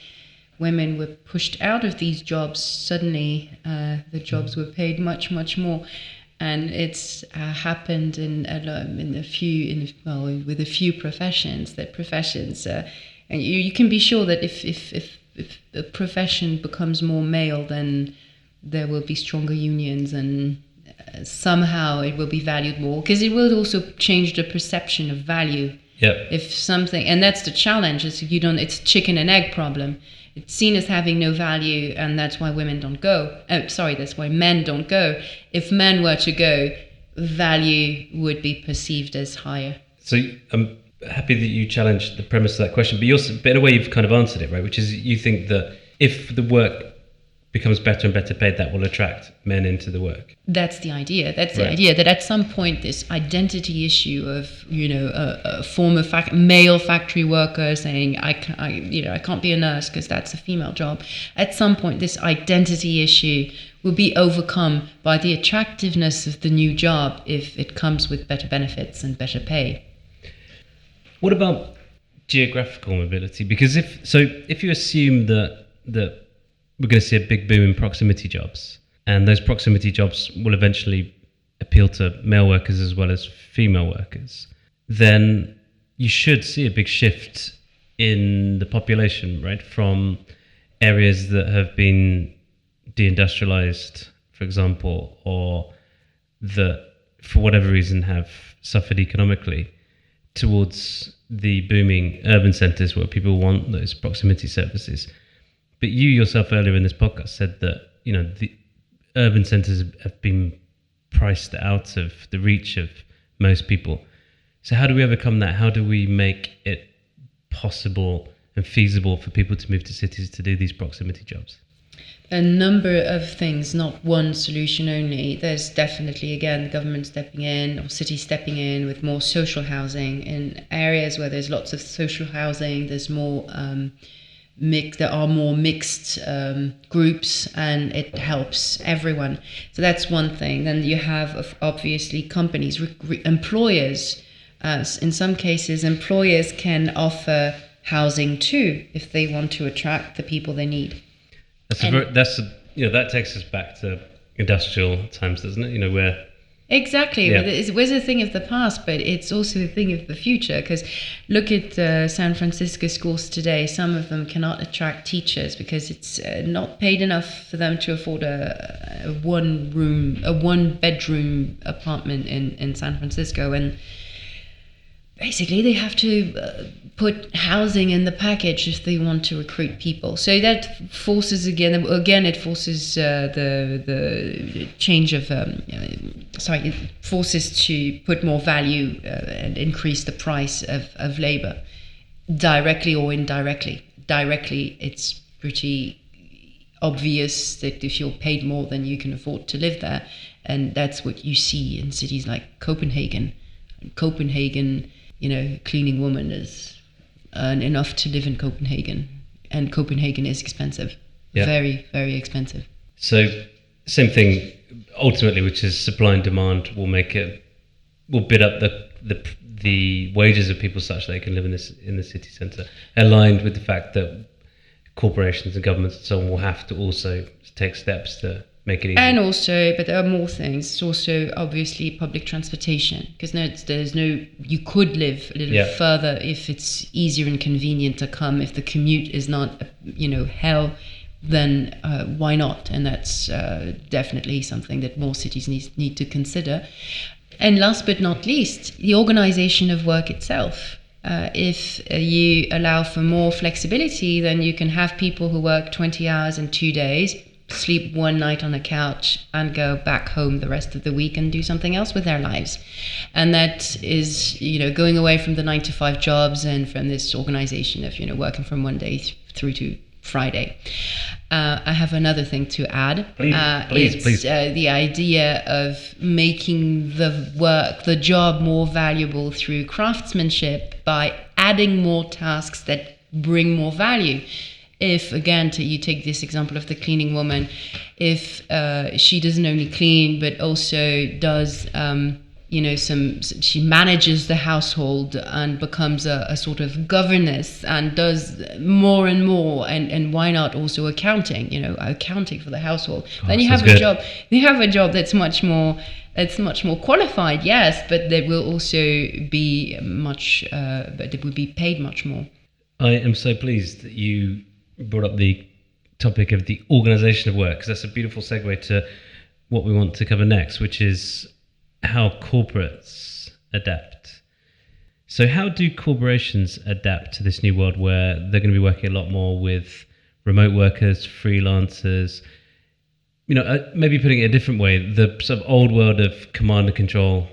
women were pushed out of these jobs, suddenly the jobs were paid much, much more. And it's happened with a few professions. And you can be sure that if a profession becomes more male, then there will be stronger unions, and somehow it will be valued more, because it will also change the perception of value. Yep. If something, and that's the challenge, it's a chicken and egg problem. It's seen as having no value, and that's why women don't go. That's why men don't go. If men were to go, value would be perceived as higher. So I'm happy that you challenged the premise of that question, but in a way you've kind of answered it, right? Which is, you think that if the work becomes better and better paid, that will attract men into the work. That's the idea. That's the idea, that at some point this identity issue of a former male factory worker saying I can't be a nurse because that's a female job. At some point this identity issue will be overcome by the attractiveness of the new job if it comes with better benefits and better pay. What about geographical mobility? Because if you assume that we're going to see a big boom in proximity jobs, and those proximity jobs will eventually appeal to male workers as well as female workers, then you should see a big shift in the population, right? From areas that have been deindustrialized, for example, or that for whatever reason have suffered economically, towards the booming urban centres where people want those proximity services. But you yourself earlier in this podcast said that, the urban centres have been priced out of the reach of most people. So how do we overcome that? How do we make it possible and feasible for people to move to cities to do these proximity jobs? a number of things, not one solution only. There's definitely, again, the government stepping in or cities stepping in with more social housing. In areas where there's lots of social housing, there's more there are more mixed groups, and it helps everyone. So that's one thing. Then you have obviously companies, employers. In some cases, employers can offer housing too if they want to attract the people they need. That takes us back to industrial times, doesn't it? Where exactly, yeah. It was a thing of the past, but it's also a thing of the future. Because look at San Francisco schools today. Some of them cannot attract teachers because it's not paid enough for them to afford a one bedroom apartment in San Francisco, and basically they have to put housing in the package if they want to recruit people. So that forces it forces the change of it forces to put more value and increase the price of labor, directly or indirectly. Directly, it's pretty obvious that if you're paid more, then you can afford to live there, and that's what you see in cities like Copenhagen. Cleaning woman is earn enough to live in Copenhagen, and Copenhagen is expensive, very, very expensive. So same thing ultimately, which is supply and demand will bid up the wages of people such that they can live in the city centre, aligned with the fact that corporations and governments and so on will have to also take steps to make it easy. And also, but there are more things. It's also obviously public transportation, because you could live a little further if it's easier and convenient to come. If the commute is not, hell, then why not? And that's definitely something that more cities need to consider. And last but not least, the organization of work itself. If you allow for more flexibility, then you can have people who work 20 hours in 2 days, sleep one night on a couch, and go back home the rest of the week and do something else with their lives. And that is, going away from the 9-to-5 jobs and from this organization of, working from one day through to Friday. I have another thing to add. Please. The idea of making the job more valuable through craftsmanship by adding more tasks that bring more value. If, again, you take this example of the cleaning woman, if she doesn't only clean but also does, she manages the household and becomes a sort of governess and does more and more, and why not also accounting for the household. Then you have a job. You have a job that's much more qualified, yes, but there will also be but it will be paid much more. I am so pleased that you brought up the topic of the organisation of work, because that's a beautiful segue to what we want to cover next, which is how corporates adapt. So how do corporations adapt to this new world where they're going to be working a lot more with remote workers, freelancers? Maybe putting it a different way, the sort of old world of command and control,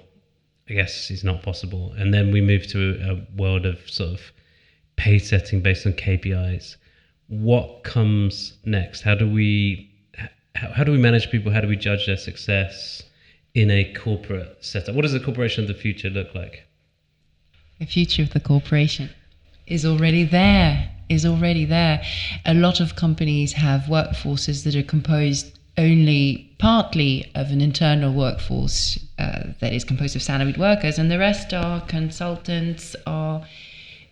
I guess, is not possible. And then we move to a world of sort of pay setting based on KPIs. What comes next? How do we manage people? How do we judge their success in a corporate setup? What does the corporation of the future look like? The future of the corporation is already there. A lot of companies have workforces that are composed only partly of an internal workforce that is composed of salaried workers, and the rest are consultants, are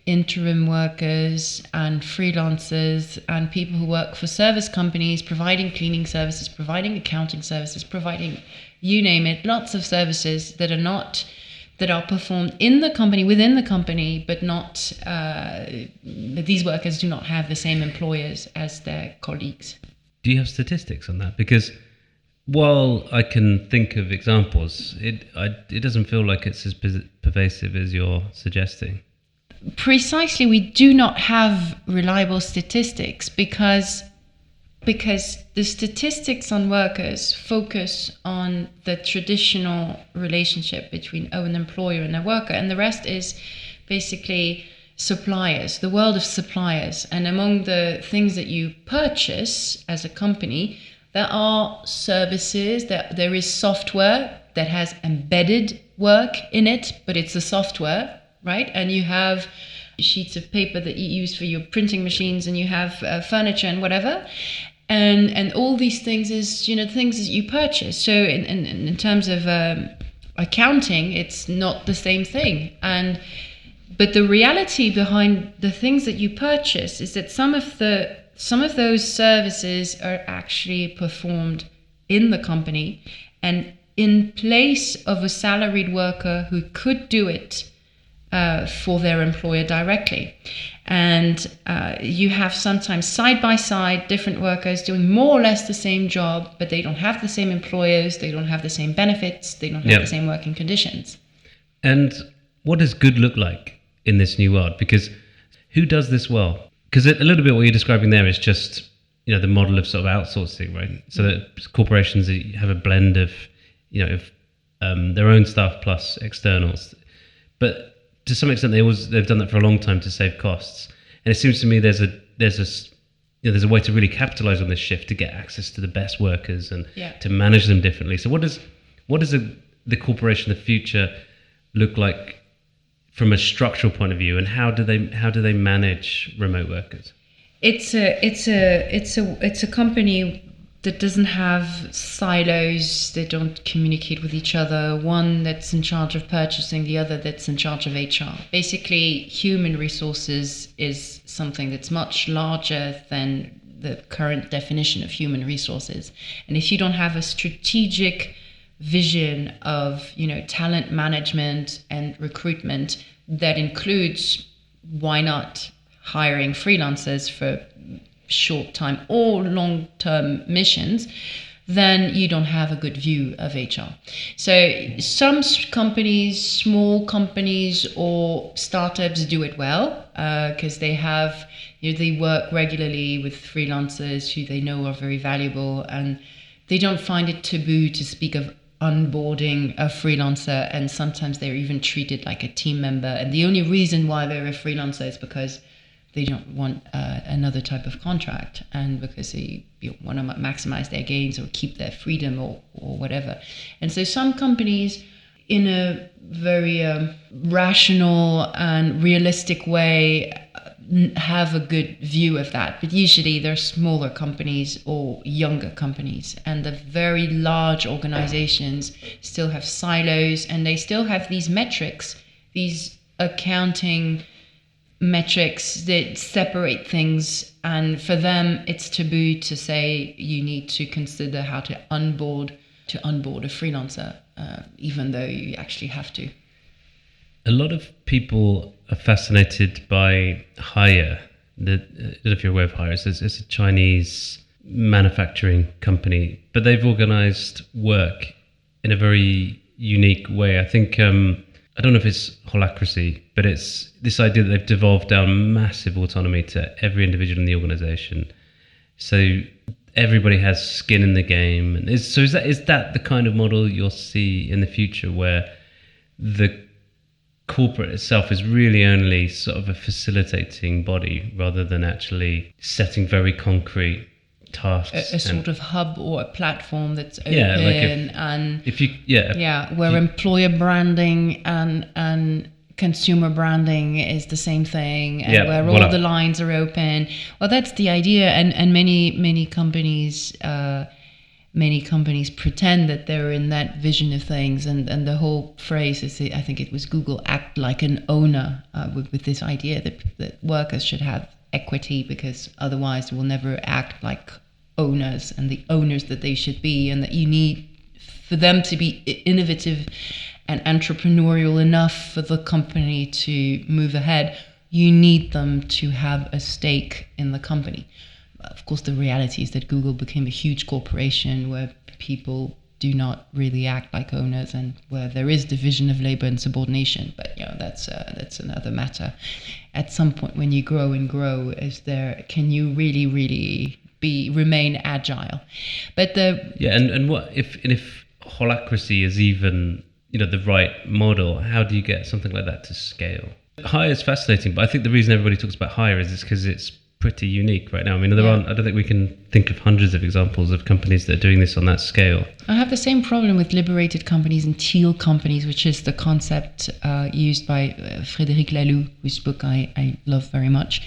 interim workers and freelancers and people who work for service companies, providing cleaning services, providing accounting services, providing, you name it, lots of services that are performed in the company, within the company, but not, these workers do not have the same employers as their colleagues. Do you have statistics on that? Because while I can think of examples, it doesn't feel like it's as pervasive as you're suggesting. Precisely, we do not have reliable statistics because the statistics on workers focus on the traditional relationship between an employer and a worker, and the rest is basically suppliers, the world of suppliers. And among the things that you purchase as a company, there are services, there is software that has embedded work in it, but it's a software, right? And you have sheets of paper that you use for your printing machines, and you have furniture and whatever. And all these things is, things that you purchase. So in terms of accounting, it's not the same thing. But the reality behind the things that you purchase is that some of those services are actually performed in the company and in place of a salaried worker who could do it for their employer directly. And you have sometimes side by side different workers doing more or less the same job, but they don't have the same employers, they don't have the same benefits, they don't have the same working conditions. And what does good look like in this new world? Because who does this well? Because a little bit what you're describing there is just, the model of sort of outsourcing, right? So that corporations have a blend of, their own staff plus externals. But to some extent, they've done that for a long time to save costs. And it seems to me there's a way to really capitalize on this shift to get access to the best workers and to manage them differently. So what does the corporation of the future look like from a structural point of view, and how do they manage remote workers? It's a company that doesn't have silos. They don't communicate with each other. One that's in charge of purchasing, the other that's in charge of HR. Basically, human resources is something that's much larger than the current definition of human resources. And if you don't have a strategic vision of, talent management and recruitment that includes, why not, hiring freelancers for short time or long term missions, then you don't have a good view of HR. So some companies, small companies or startups do it well because they have, they work regularly with freelancers who they know are very valuable, and they don't find it taboo to speak of onboarding a freelancer, and sometimes they're even treated like a team member. And the only reason why they're a freelancer is because they don't want another type of contract, and because they want to maximize their gains or keep their freedom or whatever. And so some companies, in a very rational and realistic way, have a good view of that. But usually they're smaller companies or younger companies, and the very large organizations still have silos, and they still have these metrics, these accounting metrics that separate things, and for them it's taboo to say you need to consider how to onboard a freelancer, even though you actually have to. A lot of people are fascinated by Hire. I don't know if you're aware of Hire. It's a Chinese manufacturing company, but they've organized work in a very unique way. I think I don't know if it's holacracy, but it's this idea that they've devolved down massive autonomy to every individual in the organization. So everybody has skin in the game. And is that the kind of model you'll see in the future, where the corporate itself is really only sort of a facilitating body rather than actually setting very concrete tasks? A sort of hub or a platform that's open, where employer branding and consumer branding is the same thing, and where all the lines are open. Well, that's the idea, and many companies pretend that they're in that vision of things, and the whole phrase is, I think it was Google, act like an owner, with this idea that workers should have equity, because otherwise they will never act like owners and the owners that they should be, and that you need for them to be innovative and entrepreneurial enough for the company to move ahead. You need them to have a stake in the company. Of course, the reality is that Google became a huge corporation where people do not really act like owners, and where there is division of labor and subordination. But that's another matter. At some point, when you grow and grow, can you really remain agile? But and what if holacracy is even the right model? How do you get something like that to scale? Hire is fascinating, but I think the reason everybody talks about hire is because it's pretty unique right now. I mean, I don't think we can think of hundreds of examples of companies that are doing this on that scale. I have the same problem with liberated companies and teal companies, which is the concept used by Frédéric Laloux, whose book I love very much.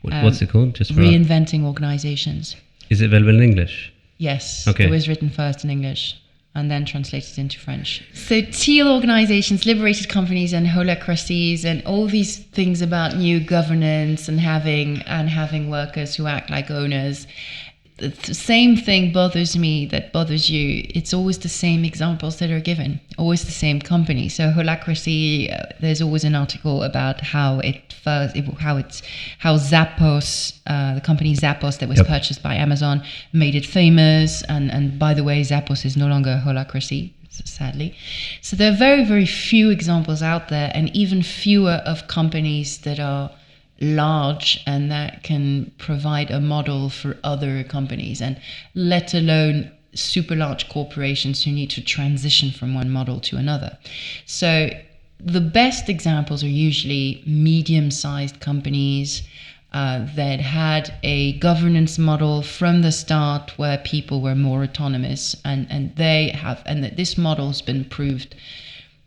What's it called? Just Reinventing Organizations. Is it available in English? Yes. Okay. It was written first in English and then translated into French. So teal organizations, liberated companies, and holacracies, and all these things about new governance and having workers who act like owners. The same thing bothers me that bothers you. It's always the same examples that are given, always the same company. So holacracy, there's always an article about how Zappos, the company Zappos that was purchased by Amazon, made it famous. And by the way, Zappos is no longer a holacracy, sadly. So there are very, very few examples out there, and even fewer of companies that are large and that can provide a model for other companies, and let alone super large corporations who need to transition from one model to another. So the best examples are usually medium-sized companies that had a governance model from the start where people were more autonomous, and that this model has been proved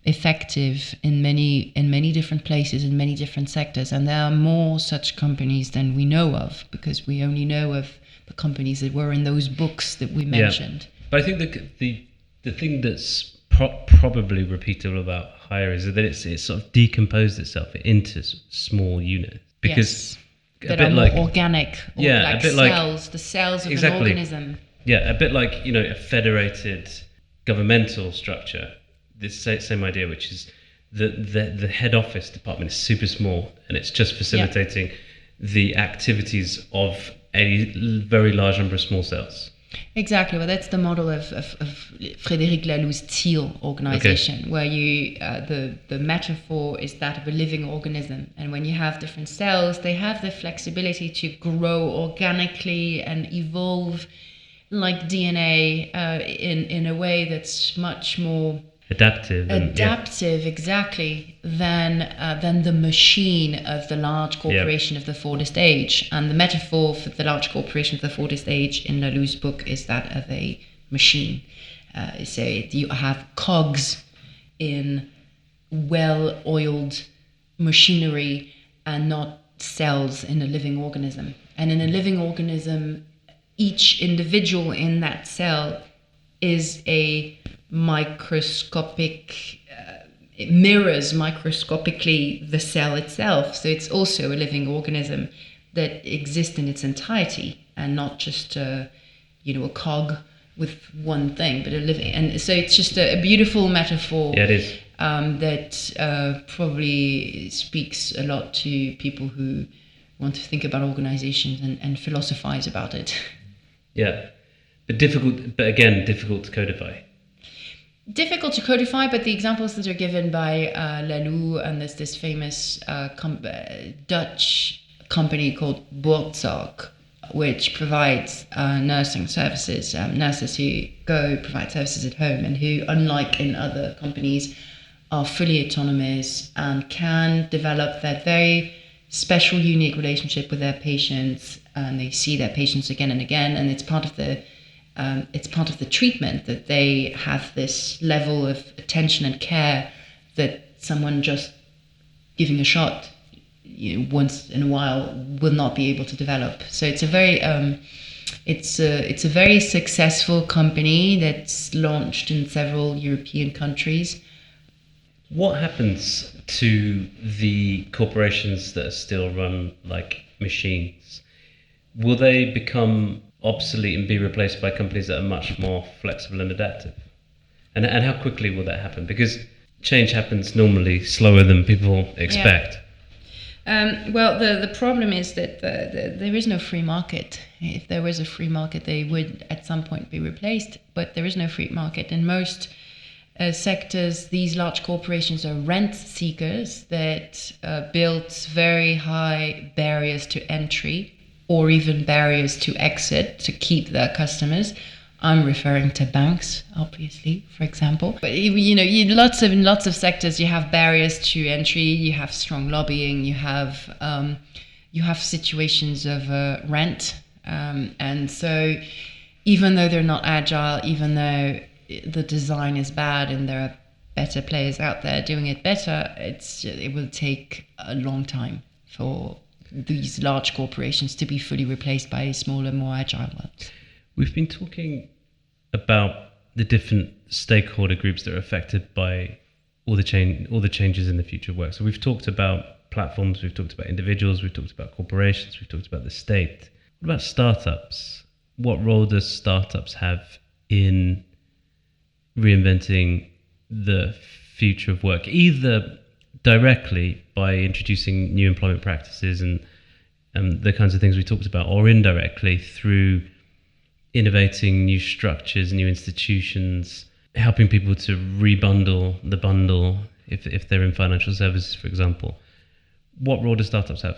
effective in many different places, in many different sectors. And there are more such companies than we know of, because we only know of the companies that were in those books that we mentioned. But I think the thing that's probably repeatable about hire is that it's sort of decomposed itself into small units, because that are more organic, or like cells, the cells of an organism. Yeah, a bit like, a federated governmental structure. This same idea, which is the head office department is super small, and it's just facilitating the activities of a very large number of small cells. Exactly. Well, that's the model of Frédéric Laloux's teal organization, where the metaphor is that of a living organism, and when you have different cells, they have the flexibility to grow organically and evolve like DNA in a way that's much more adaptive, exactly, than the machine of the large corporation of the Fordist age. And the metaphor for the large corporation of the Fordist age in Laloux's book is that of a machine. So you have cogs in well-oiled machinery and not cells in a living organism. And in a living organism, each individual in that cell is a microscopic, it mirrors microscopically the cell itself. So it's also a living organism that exists in its entirety, and not just a cog with one thing, but a living. And so it's just a beautiful metaphor. Yeah, it is. That probably speaks a lot to people who want to think about organizations and philosophize about it. Yeah, but difficult to codify. Difficult to codify, but the examples that are given by Laloux, and there's this famous Dutch company called Boortzorg, which provides nursing services, nurses who go provide services at home, and who, unlike in other companies, are fully autonomous and can develop that very special, unique relationship with their patients, and they see their patients again and again, and it's part of the treatment that they have this level of attention and care that someone just giving a shot, once in a while, will not be able to develop. So it's a very successful company that's launched in several European countries. What happens to the corporations that are still run like machines? Will they become obsolete and be replaced by companies that are much more flexible and adaptive? And how quickly will that happen? Because change happens normally slower than people expect. Well, the problem is that there is no free market. If there was a free market, they would at some point be replaced, but there is no free market. In most sectors, these large corporations are rent seekers that build very high barriers to entry, or even barriers to exit, to keep their customers, I'm referring to banks, obviously, for example. But lots of sectors, you have barriers to entry, you have strong lobbying, you have situations of rent, and so even though they're not agile, even though the design is bad and there are better players out there doing it better, it will take a long time for these large corporations to be fully replaced by smaller, more agile ones. We've been talking about the different stakeholder groups that are affected by all the changes in the future of work. So we've talked about platforms, we've talked about individuals, we've talked about corporations, we've talked about the state. What about startups? What role does startups have in reinventing the future of work, either directly by introducing new employment practices and the kinds of things we talked about, or indirectly through innovating new structures, new institutions, helping people to rebundle the bundle if they're in financial services, for example? What role do startups have?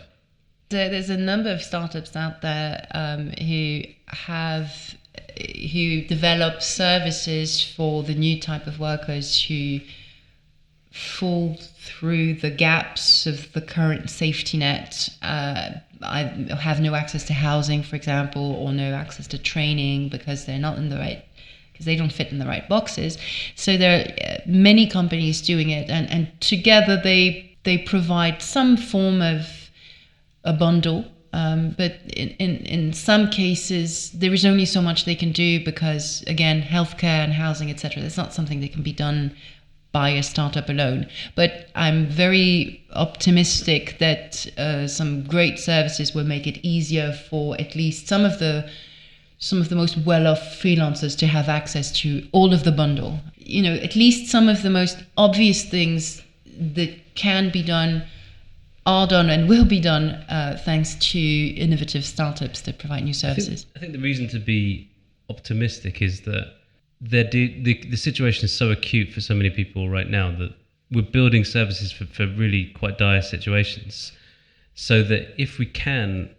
There's a number of startups out there who develop services for the new type of workers who fall through the gaps of the current safety net. I have no access to housing, for example, or no access to training because they don't fit in the right boxes. So there are many companies doing it, and together they provide some form of a bundle. But in some cases, there is only so much they can do because, again, healthcare and housing, etc., that's not something that can be done by a startup alone. But I'm very optimistic that some great services will make it easier for at least some of the most well-off freelancers to have access to all of the bundle. At least some of the most obvious things that can be done are done and will be done thanks to innovative startups that provide new services. I think the reason to be optimistic is that the situation is so acute for so many people right now that we're building services for really quite dire situations, so that if we can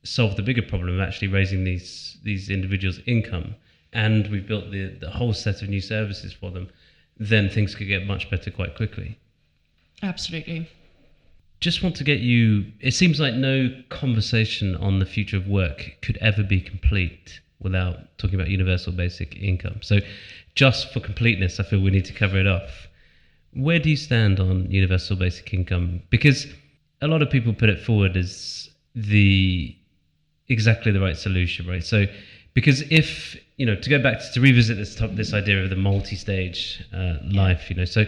solve the bigger problem of actually raising these individuals' income, and we've built the whole set of new services for them, then things could get much better quite quickly. Absolutely. Just want to get you, it seems like no conversation on the future of work could ever be complete without talking about universal basic income. So just for completeness, I feel we need to cover it off. Where do you stand on universal basic income? Because a lot of people put it forward as exactly the right solution, right? So because if, to go back to revisit this idea of the multi-stage life, so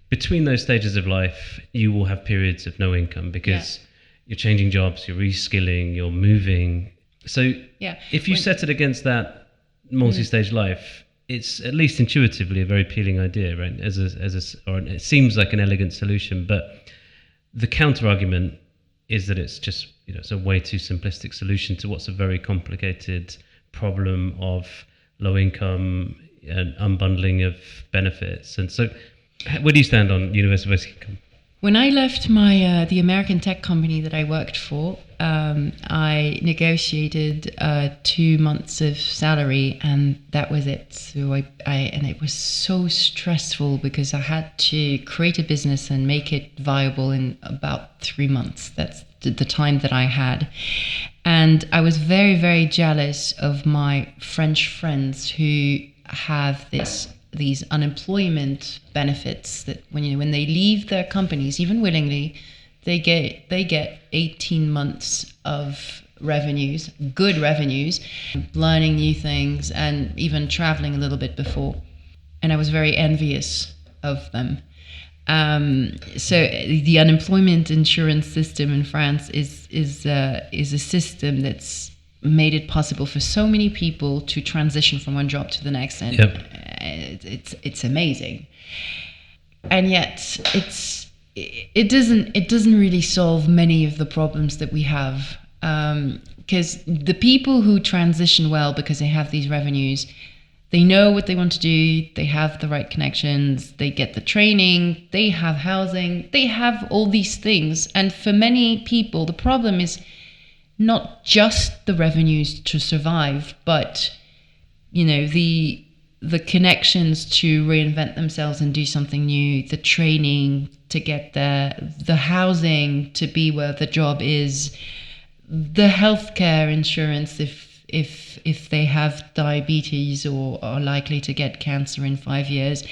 between those stages of life, you will have periods of no income because you're changing jobs, you're reskilling, you're moving. So if you set it against that multi-stage life, it's at least intuitively a very appealing idea, right? Or it seems like an elegant solution, but the counter argument is that it's just, it's a way too simplistic solution to what's a very complicated problem of low income and unbundling of benefits. And so where do you stand on universal basic income? When I left the American tech company that I worked for, I negotiated 2 months of salary, and that was it. So and it was so stressful because I had to create a business and make it viable in about 3 months. That's the time that I had. And I was very, very jealous of my French friends who have these unemployment benefits that when they leave their companies, even willingly, they get 18 months of revenues, good revenues, learning new things, and even traveling a little bit before. And I was very envious of them. So the unemployment insurance system in France is a system that's made it possible for so many people to transition from one job to the next, and it's amazing. And yet it doesn't really solve many of the problems that we have, because the people who transition well because they have these revenues, they know what they want to do, they have the right connections, they get the training, they have housing, they have all these things. And for many people, the problem is not just the revenues to survive, but the connections to reinvent themselves and do something new, the training to get there, the housing to be where the job is, the healthcare insurance if they have diabetes or are likely to get cancer in 5 years,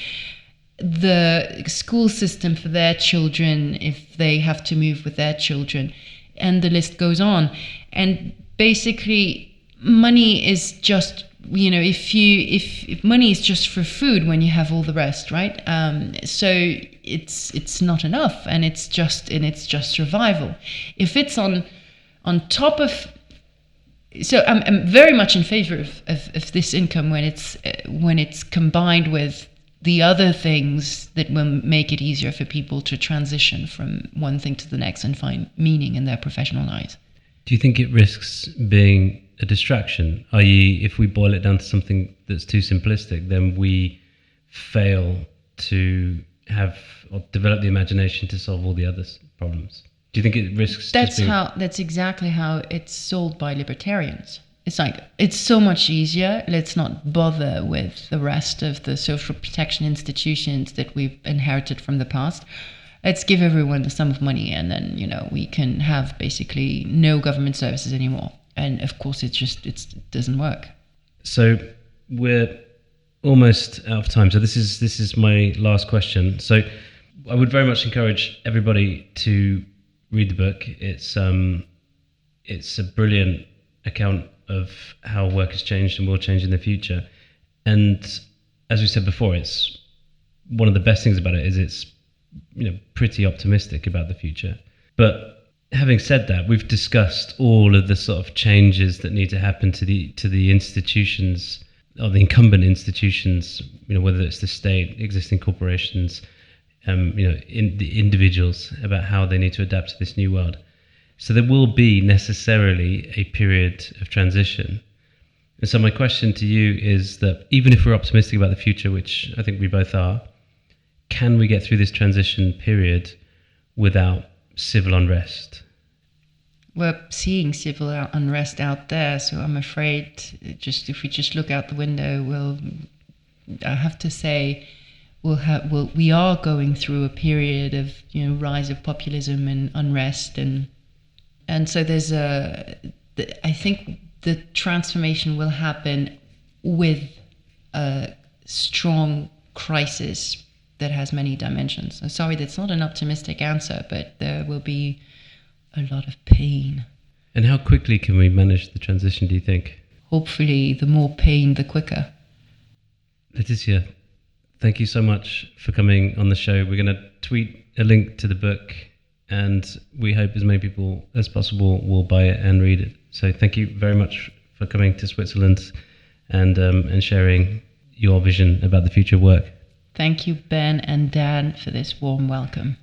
the school system for their children if they have to move with their children, and the list goes on. And basically, money is just, if money is just for food when you have all the rest, right? So it's not enough, and it's just survival. If it's on top of, so I'm very much in favor of this income when it's combined with the other things that will make it easier for people to transition from one thing to the next and find meaning in their professional lives. Do you think it risks being a distraction? i.e., if we boil it down to something that's too simplistic, then we fail to have or develop the imagination to solve all the other problems? Do you think it risks? That's exactly how it's sold by libertarians. It's like, it's so much easier. Let's not bother with the rest of the social protection institutions that we've inherited from the past. Let's give everyone the sum of money, and then, we can have basically no government services anymore. And of course, it doesn't work. So we're almost out of time. So this is my last question. So I would very much encourage everybody to read the book. It's a brilliant account of how work has changed and will change in the future. And as we said before, it's one of the best things about it is it's pretty optimistic about the future. But having said that, we've discussed all of the sort of changes that need to happen to the institutions, or the incumbent institutions, whether it's the state, existing corporations, in the individuals, about how they need to adapt to this new world. So there will be necessarily a period of transition. And so my question to you is that even if we're optimistic about the future, which I think we both are, can we get through this transition period without civil unrest? We're seeing civil unrest out there, so I'm afraid if we just look out the window, I have to say, we are going through a period of rise of populism and unrest, and so there's I think the transformation will happen with a strong crisis that has many dimensions. So sorry, that's not an optimistic answer, but there will be a lot of pain. And how quickly can we manage the transition, do you think? Hopefully, the more pain, the quicker. Laetitia, thank you so much for coming on the show. We're going to tweet a link to the book, and we hope as many people as possible will buy it and read it. So thank you very much for coming to Switzerland and sharing your vision about the future of work. Thank you, Ben and Dan, for this warm welcome.